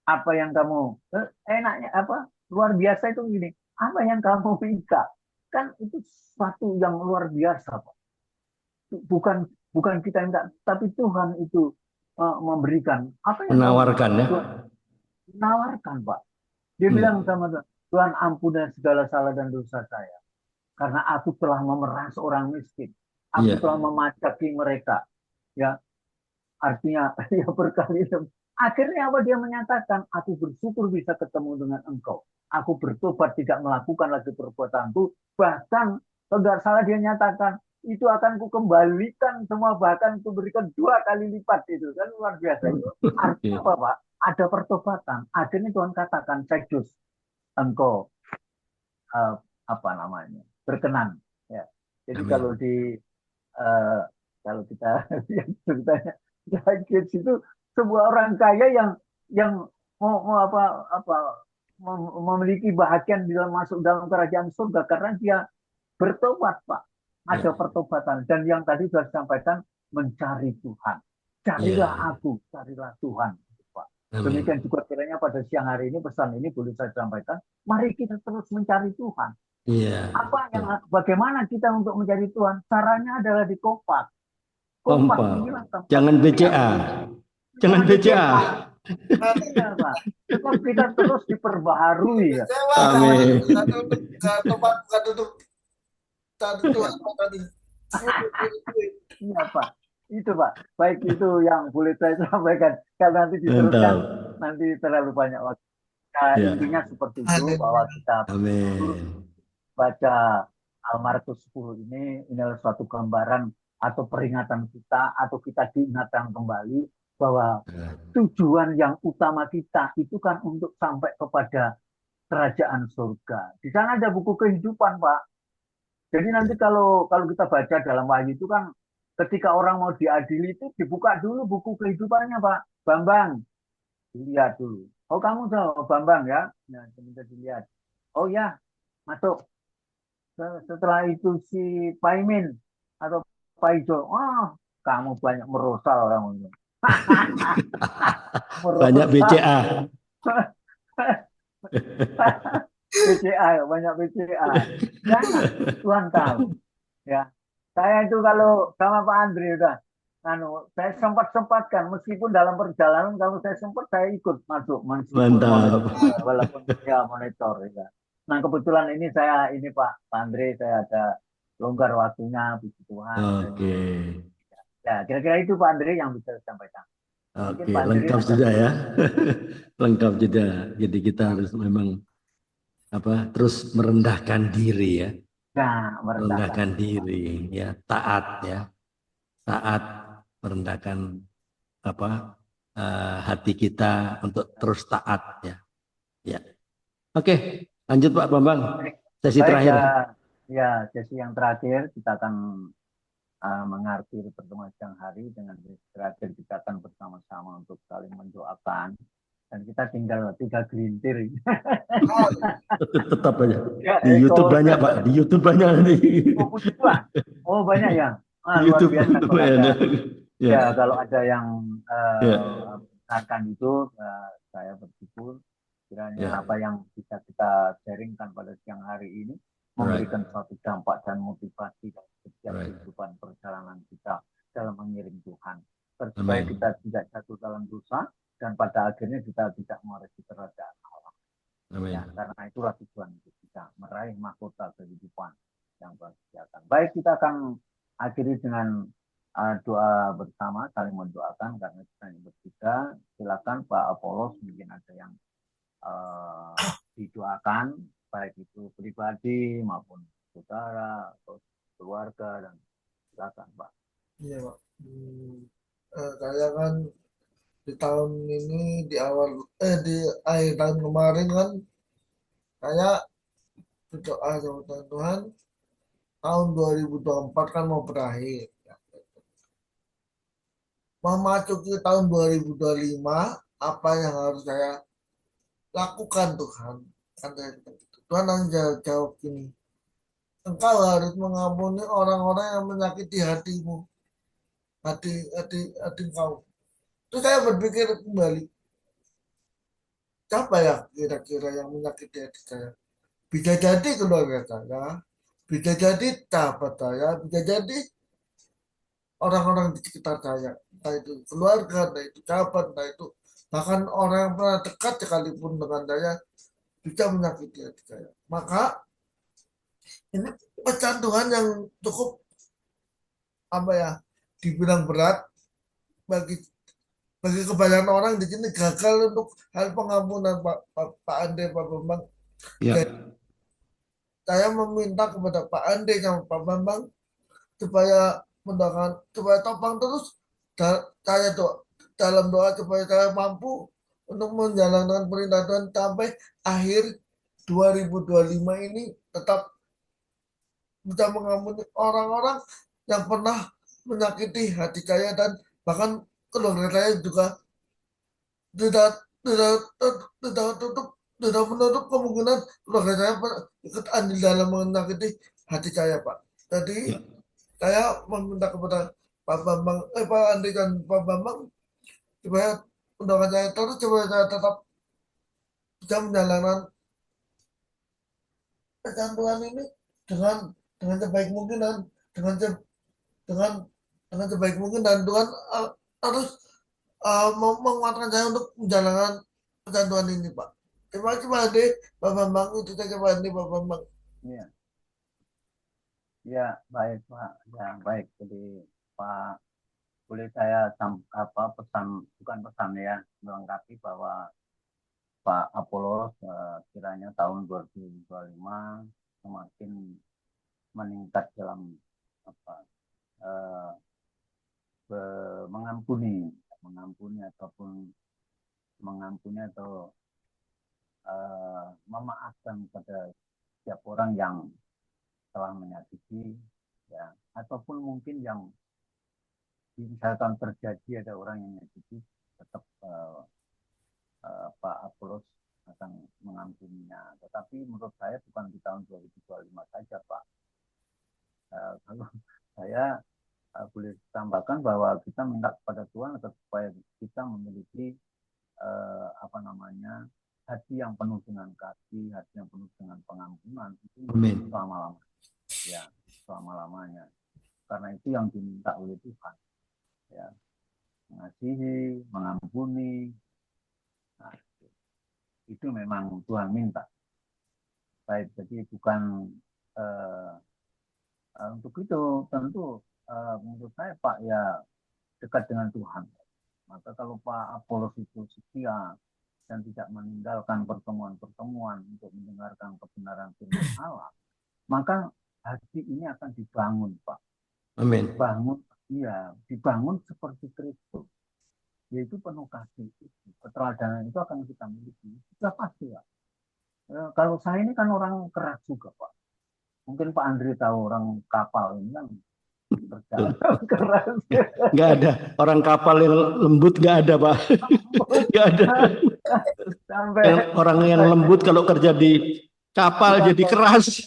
apa yang kamu enaknya apa luar biasa itu gini, apa yang kamu minta kan itu sesuatu yang luar biasa, Pak. Bukan kita minta, tapi Tuhan itu memberikan apa yang Menawarkan ya. menawarkan, Pak. Dia bilang sama Tuhan, Tuhan ampuni segala salah dan dosa saya. Karena aku telah memeras orang miskin. Aku telah memacaki mereka. Ya, artinya ya berkali. Akhirnya apa dia menyatakan, aku bersyukur bisa ketemu dengan engkau. Aku bertobat tidak melakukan lagi perbuatanku. Bahkan kalau tidak salah dia nyatakan, itu akan kukembalikan semua, bahkan kuberikan 2 kali lipat. Itu kan luar biasa itu. Artinya apa, Pak? Ada pertobatan. Akhirnya Tuhan katakan, Sakius, engkau apa namanya berkenan. Ya. Jadi kalau di kalau kita lihat ceritanya, Sakius itu sebuah orang kaya yang mau memiliki bahagian di dalam masuk dalam kerajaan surga karena dia bertobat, Pak. Ada pertobatan. Dan yang tadi sudah disampaikan, mencari Tuhan. Carilah aku, carilah Tuhan. Pak. Demikian juga kiranya pada siang hari ini pesan ini boleh saya sampaikan. Mari kita terus mencari Tuhan. Bagaimana kita untuk mencari Tuhan? Caranya adalah di Kompas. Jangan BCA. Jangan BCA. Tetap kita terus diperbaharui ya. Amin. Iya Pak, itu Pak. Baik itu yang boleh saya sampaikan. Kalau nanti diteruskan, nanti terlalu banyak waktu. Nah, intinya seperti itu bahwa kita baca Al-Markus 10 ini adalah suatu gambaran atau peringatan kita atau kita diingatkan kembali bahwa tujuan yang utama kita itu kan untuk sampai kepada kerajaan surga. Di sana ada buku kehidupan, Pak. Jadi nanti kalau kita baca dalam Wahyu itu kan ketika orang mau diadili itu dibuka dulu buku kehidupannya, Pak. Bambang, dilihat dulu. Oh kamu tahu Bambang ya? Nah, sebentar dilihat. Oh ya, masuk. Setelah itu si Paimin atau Paijo, kamu banyak merosal orang itu. Banyak BCA. BCA, banyak BCA. Jangan, Tuhan tahu. Ya, saya itu kalau sama Pak Andri udah, saya sempat-sempatkan meskipun dalam perjalanan kalau saya sempat saya ikut masuk mantap walaupun ya monitor ya. Nah kebetulan ini Pak Andri saya ada longgar waktunya puji Tuhan. Oke. Ya kira-kira itu Pak Andri yang bisa saya sampaikan. Oke, lengkap sudah ya. Lengkap sudah. Jadi kita harus memang terus merendahkan diri ya. Nah, merendahkan diri ya, taat ya. Taat merendahkan hati kita untuk terus taat ya. Ya. Oke, lanjut Pak Bambang. Sesi terakhir. Ya, sesi yang terakhir kita akan mengakhiri pertemuan siang hari dengan sesi terakhir kita akan bersama-sama untuk saling mendoakan. Dan kita tinggal 3 gelintir. Tetap banyak. Di YouTube banyak Pak. Di YouTube banyak nih. Oh banyak ya. Luar biasa. Ya kalau ada yang akan itu saya bersyukur kiranya apa yang bisa kita sharingkan pada siang hari ini memberikan suatu dampak dan motivasi dalam setiap Right. kehidupan perjalanan kita dalam mengiring Tuhan. Supaya Amin. kita tidak jatuh dalam dosa dan pada akhirnya kita tidak meresi kerajaan Allah. Amin. Ya, karena itulah tujuan kita meraih mahkota kehidupan yang berkegiatan. Baik, kita akan akhiri dengan doa bersama, saling mendoakan karena kita yang bertiga. Silakan Pak Apolos, mungkin ada yang didoakan, baik itu pribadi maupun saudara atau keluarga, dan silakan Pak. Iya, Pak. Saya kan di tahun ini di akhir tahun kemarin kan saya berdoa sama Tuhan, tahun 2024 kan mau berakhir. Memasuki tahun 2025, apa yang harus saya lakukan Tuhan? Kan Tuhan yang jawab gini, engkau harus mengampuni orang-orang yang menyakiti hatimu, hati engkau. Terus saya berpikir kembali, siapa ya kira-kira yang menyakiti hati saya? Bisa jadi keluarga saya, bisa jadi sahabat saya, bisa jadi orang-orang di sekitar saya, entah itu keluarga, entah itu sahabat, entah itu bahkan orang yang pernah dekat sekalipun dengan saya bisa menyakiti hati saya. Maka ini pesan Tuhan yang cukup apa ya, dibilang berat bagi kebanyakan orang di sini gagal untuk hal pengampunan, Pak Andre, Pak Bambang. Ya. Jadi, saya meminta kepada Pak Andre sama Pak Bambang supaya mendoakan, supaya topang terus saya dalam doa supaya saya mampu untuk menjalankan perintah Tuhan sampai akhir 2025 ini tetap bisa mengampuni orang-orang yang pernah menyakiti hati saya, dan bahkan keluarga saya juga tidak tidak tidak tutup tidak menutup kemungkinan keluarga saya ikut andil dalam menyakiti hati saya, Pak. Jadi Ya. saya meminta kepada Pak Bambang, Pak Andi dan Pak Bambang supaya undangan saya terus, supaya saya tetap bisa menjalankan kecantuan ini dengan sebaik mungkin, dan dengan dengan dengan sebaik mungkin, dan Tuhan harus menguatkan saya untuk menjalankan kecantuan ini, Pak. Terima kasih Pak Andi, Pak Bambang. Itu saja Pak Andi, Pak Bambang. Ya, ya baik Pak. Ya baik. Jadi Pak, boleh saya pesan, bukan pesan ya, melengkapi bahwa Pak Apolos kiranya tahun 2025 semakin meningkat dalam mengampuni atau memaafkan pada setiap orang yang telah menyakiti, ya, ataupun mungkin yang misalkan terjadi ada orang yang menyakiti, tetap Pak Apolos akan mengampuninya. Tetapi menurut saya bukan di tahun 2025 saja, Pak. Kalau saya boleh tambahkan bahwa kita minta kepada Tuhan supaya kita memiliki hati yang penuh dengan kasih, hati yang penuh dengan pengampunan, itu selama-lamanya. Ya, selama-lamanya. Karena itu yang diminta oleh Tuhan. Ya, mengasihi, mengampuni. Nah, itu memang Tuhan minta. Baik, jadi bukan untuk itu tentu menurut saya Pak ya dekat dengan Tuhan. Maka kalau Pak Apolos itu setia dan tidak meninggalkan pertemuan-pertemuan untuk mendengarkan kebenaran firman Allah, maka hati ini akan dibangun, Pak. Amin. Dibangun seperti Kristus, yaitu penuh kasih. Keteladanan itu akan kita miliki. Sudah pasti, Pak. Kalau saya ini kan orang keras juga, Pak. Mungkin Pak Andri tahu orang kapal ini kan keras. Nggak ada orang kapal yang lembut, nggak ada Pak. Nggak ada. Orang yang lembut kalau kerja di kapal jadi keras.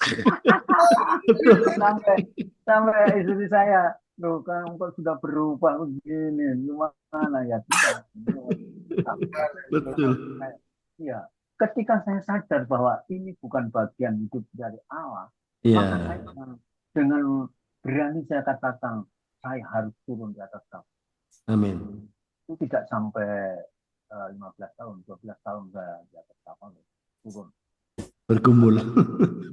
sampai istri saya, loh kan kok sudah berubah begini, gimana ya kita. Betul. Ya, ketika saya sadar bahwa ini bukan bagian hidup dari Allah, Iya, Maka saya dengan berani saya katakan saya harus turun di atas kapal. amin. Itu tidak sampai 15 tahun, 12 tahun saya di atas kapal turun. Bergumul, Ya,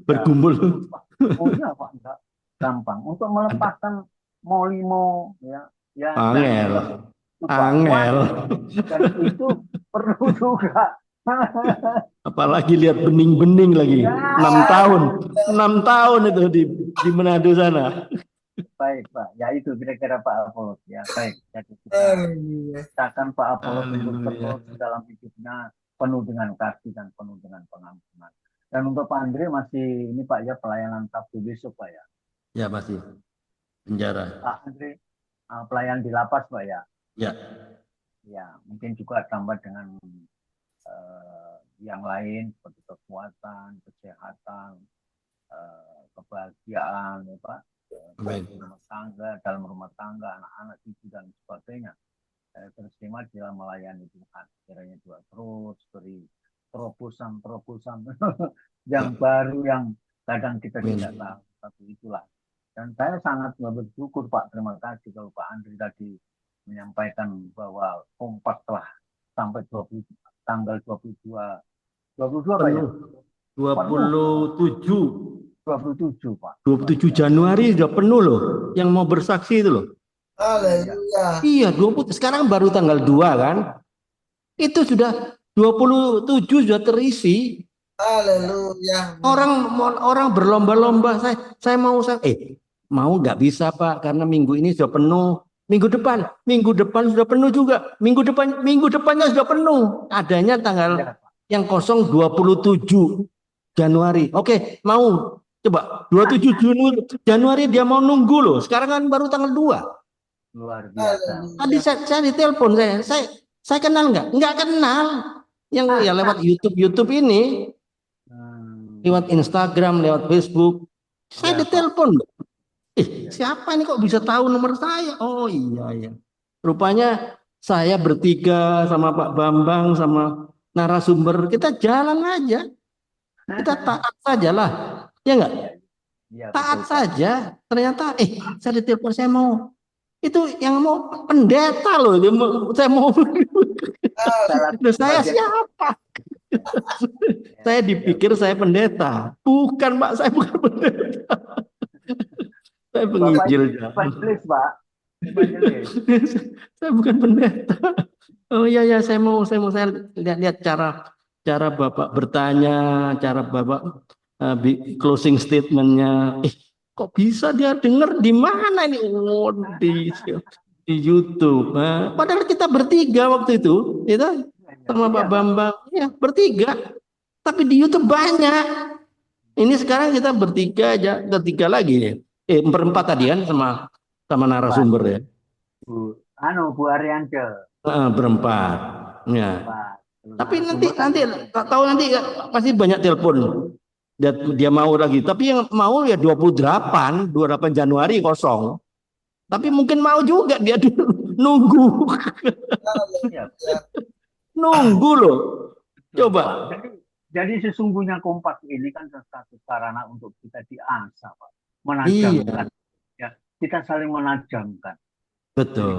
bergumul. Pak. Oh iya Pak, enggak gampang. Untuk Ada melepaskan molimo ya jangan angel, itu Pak. Wah, angel. dan itu perlu juga. Apalagi lihat bening-bening lagi. Ya, 6 tahun, 6 tahun itu di Manado sana. baik Pak. Ya itu kira-kira Pak Apolos ya. Baik. Jadi Haleluya. kita akan Pak Apolos untuk Haleluya. terus dalam hidupnya penuh dengan kasih dan penuh dengan pengampunan. Dan untuk Pak Andre masih ini Pak ya pelayanan Sabtu besok Pak ya. Ya masih penjara. Pak Andre pelayan di lapas Pak ya. Ya, Ya mungkin juga tambah dengan yang lain seperti kekuatan, kesehatan, kebahagiaan, ya Pak, amin. dalam rumah tangga, anak-anak cucu dan sebagainya. Terima di dalam melayani Tuhan. Kiranya juga terus beri terobosan-terobosan yang baru yang kadang kita Amin. tidak tahu. Tapi itulah. Dan saya sangat bersyukur Pak. Terima kasih kalau Pak Andri tadi menyampaikan bahwa kompak telah sampai tanggal 22 Pak ya? Penuh. 27 27 Pak. 27 Januari sudah penuh loh. Yang mau bersaksi itu loh. Haleluya. Iya, 20. Sekarang baru tanggal 2 kan. Itu sudah 27 sudah terisi. Haleluya. Orang berlomba-lomba. Saya mau nggak bisa Pak karena minggu ini sudah penuh. Minggu depan sudah penuh juga. Minggu depannya sudah penuh. Adanya tanggal Ya, Pak. yang kosong 27 Januari. Oke, mau coba 27 Januari dia mau nunggu loh. Sekarang kan baru tanggal 2. Luar biasa. Tadi saya ditelepon saya kenal nggak? Nggak kenal. Yang ya lewat YouTube ini, lewat Instagram, lewat Facebook. Saya Ya, Pak. ditelepon. Siapa ini kok bisa tahu nomor saya? Oh iya. Rupanya saya bertiga sama Pak Bambang sama narasumber kita jalan aja. Kita taat sajalah. Ya enggak? Ya, Taat betul, Pak. saja. Ternyata saya ditelepon saya mau itu yang mau pendeta loh. Saya mau Loh, saya siapa? Saya dipikir saya pendeta. Bukan Pak, saya bukan pendeta. Saya Bapak penginjil. evangelis, Pak. Evangelis. Saya bukan pendeta. Oh iya saya mau lihat cara Bapak bertanya, cara Bapak closing statementnya. Kok bisa dia dengar di mana ini? Oh, di YouTube. Padahal kita bertiga waktu itu, sama Pak Bambang, ya bertiga. Tapi di YouTube banyak. Ini sekarang kita bertiga aja, bertiga lagi ya. Berempat tadi kan sama narasumber ya. Bu Arianca. Berempat. Ya. Pak. Tapi nanti tahu nanti pasti banyak telepon. Dia mau lagi. Tapi yang mau ya 28 Januari kosong. Tapi mungkin mau juga dia dulu nunggu. Nunggu loh. Coba. Jadi sesungguhnya kompak ini kan satu sarana untuk kita diasah, Pak. Menajamkan. Ya, kita saling menajamkan. Betul.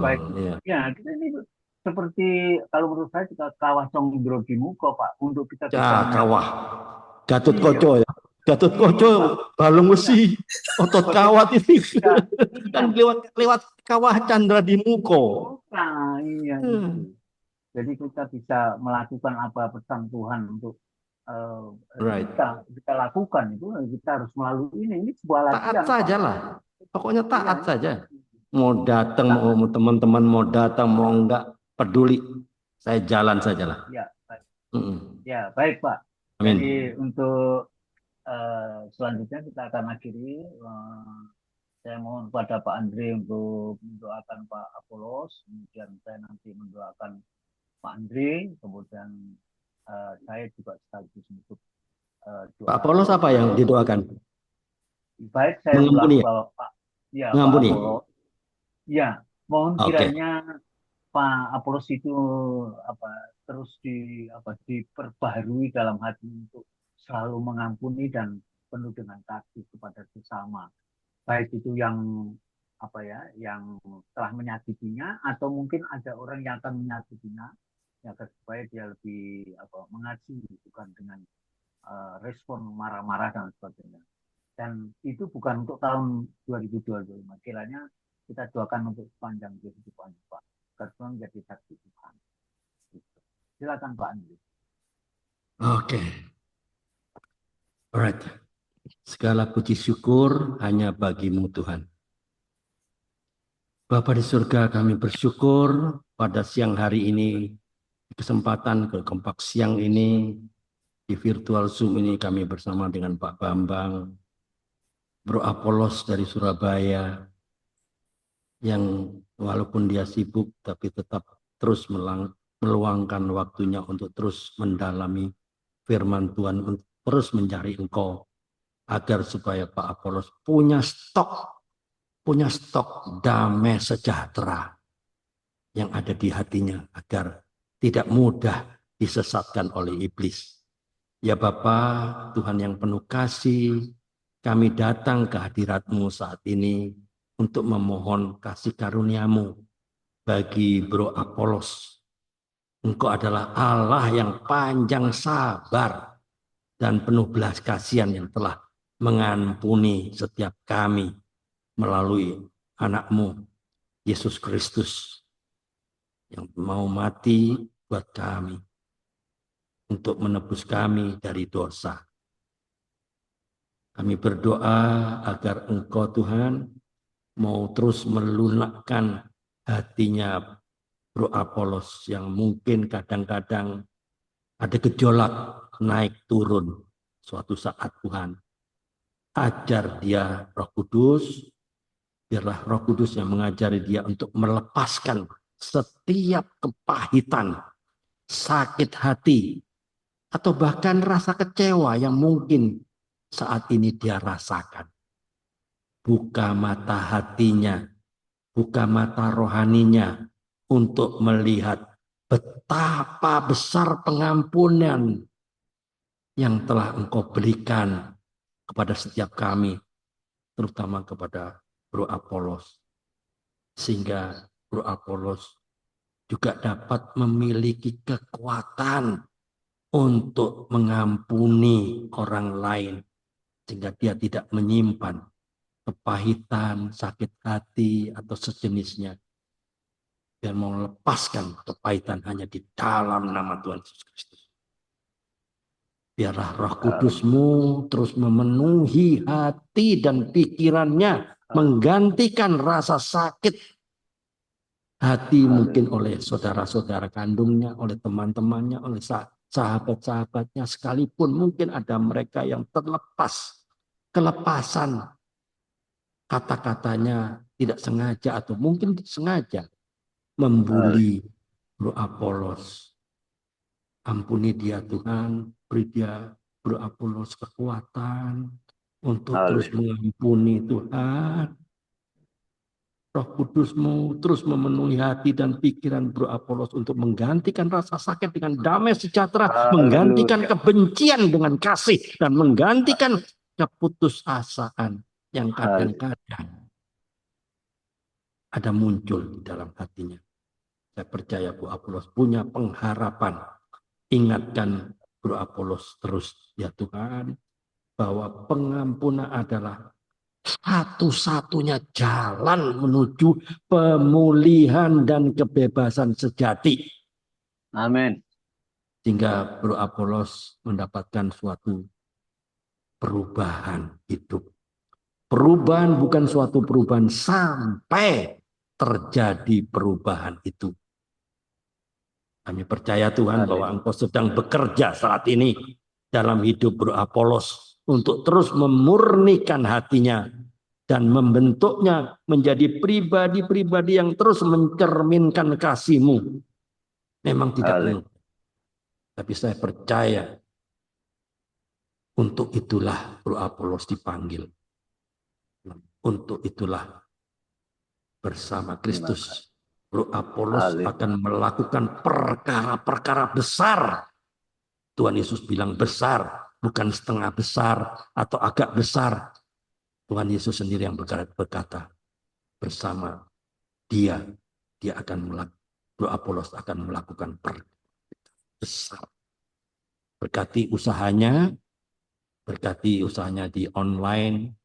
Ya, kita ini seperti kalau menurut saya kita kawah Sondro di muka Pak untuk kita bisa kawah Gatot Koco ya. Gatot Koco balung besi otot kawat ini kan lewat kawah Chandra di Muko. Nah, iya itu. Jadi kita bisa melakukan apa pesan Tuhan untuk kita lakukan itu kita harus melalui ini sebuah latihan. Taat sajalah. Pokoknya taat saja. Mau datang mau teman-teman mau datang mau enggak peduli, saya jalan sajalah. Ya, baik. Ya, baik Pak. Amin. Jadi untuk selanjutnya kita akan akhiri. Saya mohon kepada Pak Andre untuk mendoakan Pak Apolos, kemudian saya nanti mendoakan Pak Andre, kemudian saya juga sekaligus untuk Pak Apolos apa yang didoakan? Baik, saya ulang bahwa Pak Apolos. Ya, mohon kiranya Pak Apolos itu terus diperbaharui dalam hati untuk selalu mengampuni dan penuh dengan kasih kepada sesama, baik itu yang yang telah menyakitinya atau mungkin ada orang yang akan menyakitinya, ya supaya dia lebih mengasihi, bukan dengan respon marah-marah dan sebagainya. Dan itu bukan untuk tahun 2025. Kiranya kita doakan untuk sepanjang kehidupan Pak. Karena menjadi saksi Tuhan. Silakan Pak Andri. Oke. Alright. Segala puji syukur hanya bagimu Tuhan. Bapa di surga, kami bersyukur pada siang hari ini, kesempatan berkompak siang ini, di virtual Zoom ini kami bersama dengan Pak Bambang, Bro Apolos dari Surabaya, yang walaupun dia sibuk tapi tetap terus meluangkan waktunya untuk terus mendalami firman Tuhan, untuk terus mencari Engkau, agar supaya Pak Apolos punya stok damai sejahtera yang ada di hatinya, agar tidak mudah disesatkan oleh iblis. Ya Bapa, Tuhan yang penuh kasih, kami datang ke hadirat-Mu saat ini untuk memohon kasih karunia-Mu bagi Bro Apolos. Engkau adalah Allah yang panjang sabar dan penuh belas kasihan yang telah mengampuni setiap kami melalui anak-Mu, Yesus Kristus, yang mau mati buat kami, untuk menebus kami dari dosa. Kami berdoa agar Engkau Tuhan mau terus melunakkan hatinya Bro Apolos yang mungkin kadang-kadang ada gejolak naik turun. Suatu saat Tuhan ajar dia Roh Kudus, biarlah Roh Kudus yang mengajari dia untuk melepaskan setiap kepahitan, sakit hati, atau bahkan rasa kecewa yang mungkin saat ini dia rasakan. Buka mata hatinya, buka mata rohaninya untuk melihat betapa besar pengampunan yang telah Engkau berikan kepada setiap kami, terutama kepada Bro Apolos. Sehingga Bro Apolos juga dapat memiliki kekuatan untuk mengampuni orang lain, sehingga dia tidak menyimpan kepahitan, sakit hati, atau sejenisnya. Dan mau melepaskan kepahitan hanya di dalam nama Tuhan Yesus Kristus. Biarlah Roh Kudus-Mu terus memenuhi hati dan pikirannya, menggantikan rasa sakit hati mungkin oleh saudara-saudara kandungnya, oleh teman-temannya, oleh sahabat-sahabatnya, sekalipun mungkin ada mereka yang kelepasan kata-katanya tidak sengaja atau mungkin sengaja membuli Bro Apolos. Ampuni dia Tuhan, beri dia Bro Apolos kekuatan untuk terus mengampuni Tuhan. Roh Kudus-Mu terus memenuhi hati dan pikiran Bro Apolos untuk menggantikan rasa sakit dengan damai sejahtera, menggantikan kebencian dengan kasih, dan menggantikan keputusasaan yang kadang-kadang ada muncul di dalam hatinya. Saya percaya Bro Apolos punya pengharapan. Ingatkan Bro Apolos terus ya Tuhan, bahwa pengampunan adalah satu-satunya jalan menuju pemulihan dan kebebasan sejati. Amin. Sehingga Bro Apolos mendapatkan suatu perubahan hidup. Perubahan bukan suatu perubahan sampai terjadi perubahan itu. Kami percaya Tuhan bahwa Engkau sedang bekerja saat ini dalam hidup Bro Apolos untuk terus memurnikan hatinya dan membentuknya menjadi pribadi-pribadi yang terus mencerminkan kasih-Mu. Memang tidak mudah, tapi saya percaya untuk itulah Bro Apolos dipanggil. Untuk itulah bersama Kristus Bro Apolos akan melakukan perkara-perkara besar. Tuhan Yesus bilang besar, bukan setengah besar atau agak besar. Tuhan Yesus sendiri yang berkata, bersama dia akan melakukan, Bro Apolos akan melakukan besar. Berkati usahanya di online,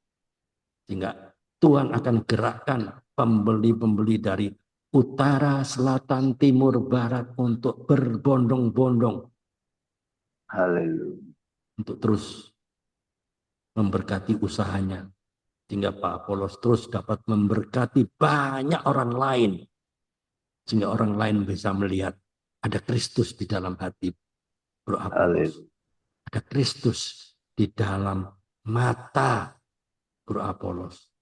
sehingga Tuhan akan gerakkan pembeli-pembeli dari utara, selatan, timur, barat untuk berbondong-bondong. Haleluya. Untuk terus memberkati usahanya. Sehingga Pak Apolos terus dapat memberkati banyak orang lain. Sehingga orang lain bisa melihat ada Kristus di dalam hati Bro Apolos. Ada Kristus di dalam mata Bro Apolos.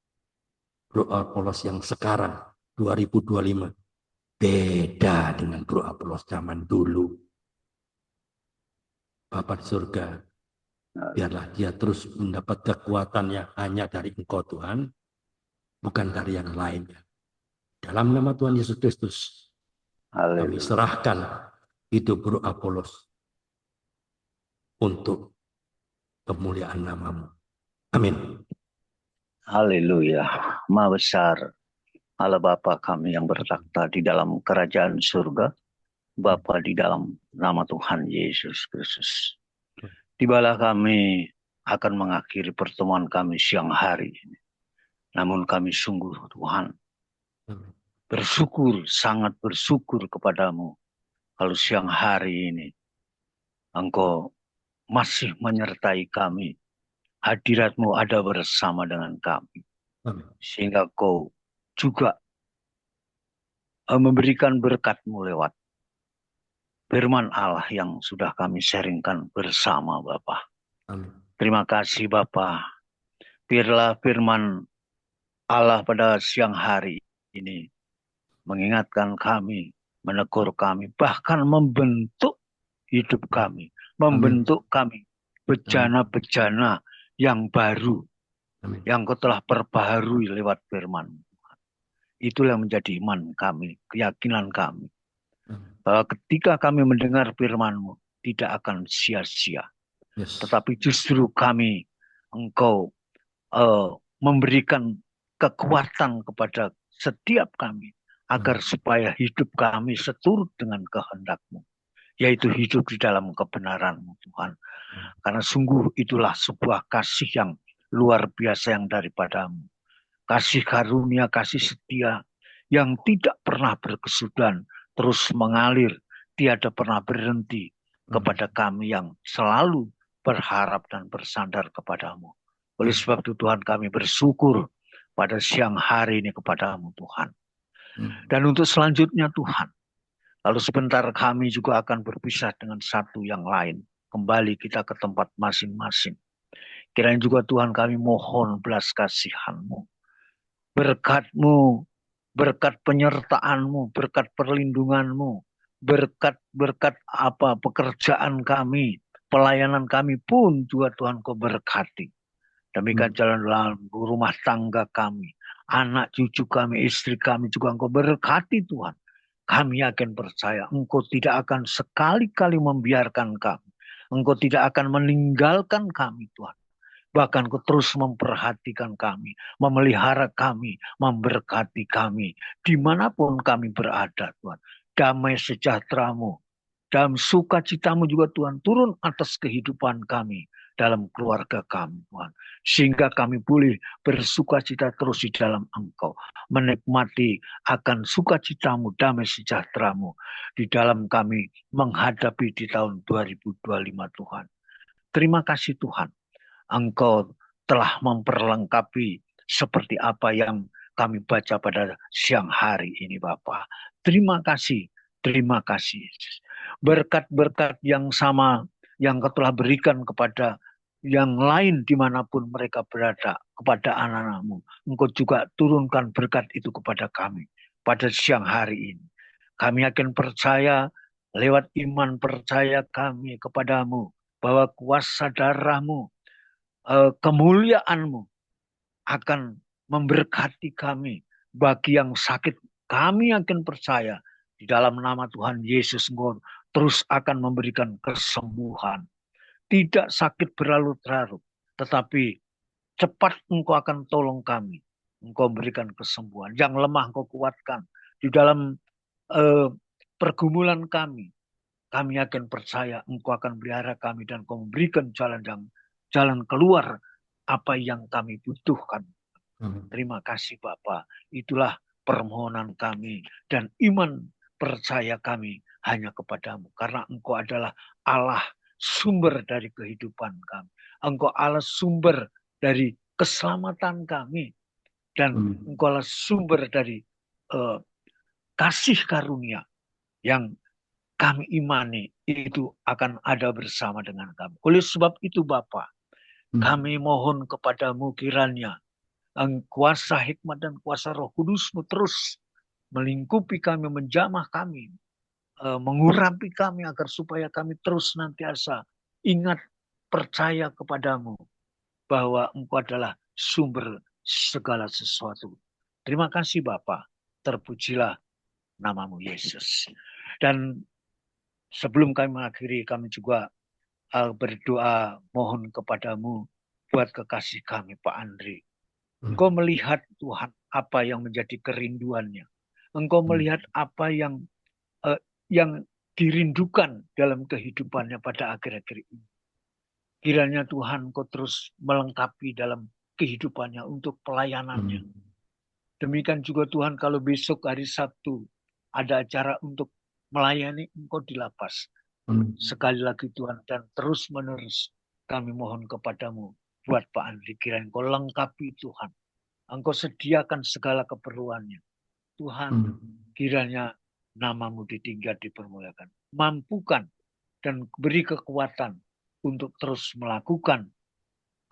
Bro Apolos yang sekarang 2025 beda dengan Bro Apolos zaman dulu. Bapa di surga, biarlah dia terus mendapat kekuatannya hanya dari Engkau Tuhan, bukan dari yang lainnya. Dalam nama Tuhan Yesus Kristus, kami serahkan hidup Bro Apolos untuk kemuliaan nama-Mu. Amin. Haleluya. Maha besar Allah Bapa kami yang bertakhta di dalam kerajaan surga. Bapa di dalam nama Tuhan Yesus Kristus. Tibalah kami akan mengakhiri pertemuan kami siang hari ini. Namun kami sungguh Tuhan bersyukur, sangat bersyukur kepadamu. Kalau siang hari ini Engkau masih menyertai kami. Hadirat-Mu ada bersama dengan kami. Sehingga Kau juga memberikan berkat-Mu lewat firman Allah yang sudah kami sharingkan bersama Bapa. Terima kasih Bapa. Biarlah firman Allah pada siang hari ini mengingatkan kami, menegur kami, bahkan membentuk hidup kami, membentuk kami bejana-bejana yang baru, yang Kau telah perbaharui lewat firman. Itulah yang menjadi iman kami, keyakinan kami. Bahwa ketika kami mendengar firman-Mu, tidak akan sia-sia. Tetapi justru kami, Engkau memberikan kekuatan kepada setiap kami, agar supaya hidup kami seturut dengan kehendak-Mu. Yaitu hidup di dalam kebenaran-Mu, Tuhan. Karena sungguh itulah sebuah kasih yang luar biasa yang daripada-Mu. Kasih karunia, kasih setia, yang tidak pernah berkesudahan, terus mengalir, tiada pernah berhenti kepada kami yang selalu berharap dan bersandar kepadamu. Oleh sebab itu Tuhan kami bersyukur pada siang hari ini kepadamu Tuhan. Dan untuk selanjutnya Tuhan, lalu sebentar kami juga akan berpisah dengan satu yang lain. Kembali kita ke tempat masing-masing. Kiranya juga Tuhan kami mohon belas kasihan-Mu. Berkat-Mu, berkat penyertaan-Mu, berkat perlindungan-Mu, berkat pekerjaan kami, pelayanan kami pun juga Tuhan Kau berkati. Demikian jalan dalam rumah tangga kami, anak cucu kami, istri kami juga Engkau berkati Tuhan. Kami yakin percaya Engkau tidak akan sekali-kali membiarkan kami. Engkau tidak akan meninggalkan kami Tuhan. Bahkan Kau terus memperhatikan kami, memelihara kami, memberkati kami. Dimanapun kami berada Tuhan. Damai sejahtera-Mu, dalam sukacita-Mu juga Tuhan turun atas kehidupan kami. Dalam keluarga kami Tuhan. Sehingga kami boleh bersukacita terus di dalam Engkau. Menikmati akan sukacita-Mu, damai sejahtera-Mu. Di dalam kami menghadapi di tahun 2025 Tuhan. Terima kasih Tuhan. Engkau telah memperlengkapi seperti apa yang kami baca pada siang hari ini Bapa. Terima kasih, terima kasih. Berkat-berkat yang sama yang Kau telah berikan kepada yang lain dimanapun mereka berada, kepada anak-anak-Mu. Engkau juga turunkan berkat itu kepada kami pada siang hari ini. Kami yakin percaya lewat iman percaya kami kepadamu bahwa kuasa darah-Mu, kemuliaan-Mu akan memberkati kami. Bagi yang sakit, kami yakin percaya di dalam nama Tuhan Yesus Engkau terus akan memberikan kesembuhan. tidak sakit berlarut-larut, tetapi cepat Engkau akan tolong kami. Engkau berikan kesembuhan. Yang lemah Engkau kuatkan. Di dalam pergumulan kami akan percaya Engkau akan pelihara kami dan Engkau memberikan jalan keluar apa yang kami butuhkan. Terima kasih Bapa. Itulah permohonan kami dan iman percaya kami hanya kepadamu. Karena Engkau adalah Allah sumber dari kehidupan kami. Engkau Allah sumber dari keselamatan kami. Dan Engkau adalah sumber dari kasih karunia yang kami imani itu akan ada bersama dengan kami. Oleh sebab itu Bapa, kami mohon kepadamu kiranya kuasa hikmat dan kuasa Roh Kudus-Mu terus melingkupi kami, menjamah kami, mengurapi kami agar supaya kami terus nantiasa ingat percaya kepadamu bahwa Engkau adalah sumber segala sesuatu. Terima kasih Bapa, terpujilah namamu Yesus. Dan sebelum kami mengakhiri, kami juga berdoa mohon kepadamu buat kekasih kami Pak Andri. Engkau melihat Tuhan apa yang menjadi kerinduannya. Engkau melihat apa yang dirindukan dalam kehidupannya pada akhir-akhir ini. Kiranya Tuhan Engkau terus melengkapi dalam kehidupannya untuk pelayanannya. Demikian juga Tuhan kalau besok hari Sabtu ada acara untuk melayani Engkau di lapas. Sekali lagi Tuhan dan terus menerus kami mohon kepadamu buat Pak Andri. Kiranya Engkau lengkapi Tuhan. Engkau sediakan segala keperluannya. Tuhan kiranya namamu ditinggikan, dipermuliakan. Mampukan dan beri kekuatan untuk terus melakukan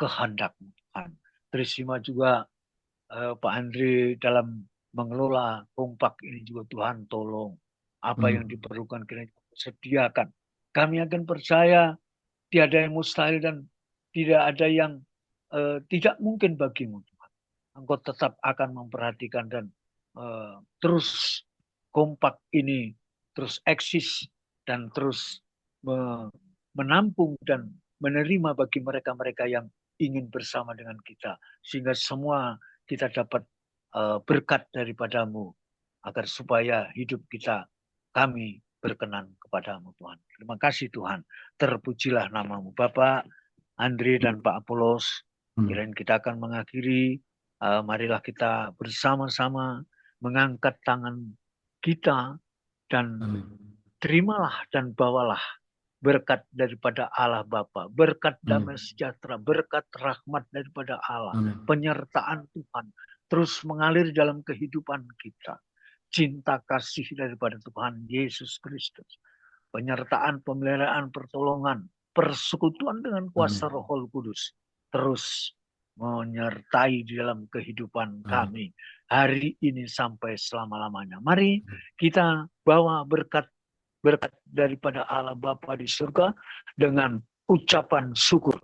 kehendak-Mu Tuhan. Terima juga Pak Andri dalam mengelola kompak ini juga Tuhan tolong. Apa yang diperlukan kiranya sediakan. Kami akan percaya tiada yang mustahil dan tidak ada yang tidak mungkin bagimu Tuhan. Engkau tetap akan memperhatikan dan terus kompak ini terus eksis dan terus menampung dan menerima bagi mereka-mereka yang ingin bersama dengan kita. Sehingga semua kita dapat berkat daripadamu agar supaya hidup kita kami berkenan kepadamu Tuhan. Terima kasih Tuhan. Terpujilah namamu Bapak Andri dan Pak Apolos. Kirain kita akan mengakhiri. Marilah kita bersama-sama mengangkat tangan kita dan terimalah dan bawalah berkat daripada Allah Bapa, berkat damai sejahtera, berkat rahmat daripada Allah, penyertaan Tuhan terus mengalir dalam kehidupan kita. Cinta kasih daripada Tuhan Yesus Kristus, penyertaan, pemeliharaan, pertolongan, persekutuan dengan kuasa Roh Kudus terus menyertai di dalam kehidupan kami hari ini sampai selama-lamanya. Mari kita bawa berkat daripada Allah Bapa di surga dengan ucapan syukur.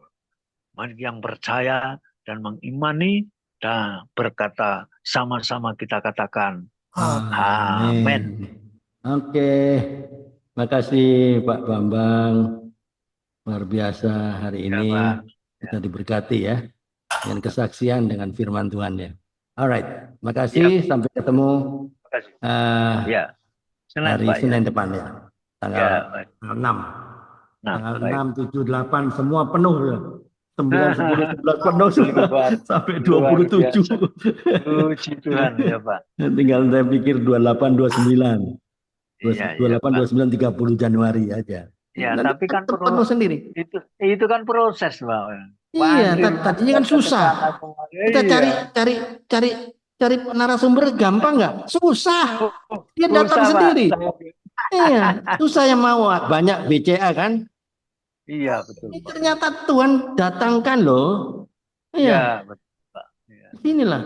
Mari yang percaya dan mengimani dan berkata sama-sama kita katakan amin. Oke, makasih Pak Bambang. Luar biasa hari ini kita diberkati ya dengan kesaksian dengan firman Tuhan ya. Alright, makasih. Sampai ketemu hari Senin depan ya. Tanggal 6. Tanggal 6, 7, 8 semua penuh ya. 9, 10, 11 penuh sampai 27. Puji Tuhan ya Pak. Tinggal saya pikir 28, 29. 28, 29, 30 Januari aja. Ya, nanti tapi kan penuh sendiri. Itu kan proses, Pak. Iya, tadinya kan susah. Kita cari narasumber gampang nggak? Susah. Dia datang sendiri. Iya, susah yang mau. Banyak BCA kan? Iya, betul. Ternyata Tuhan datangkan loh. Iya, betul, Pak. Inilah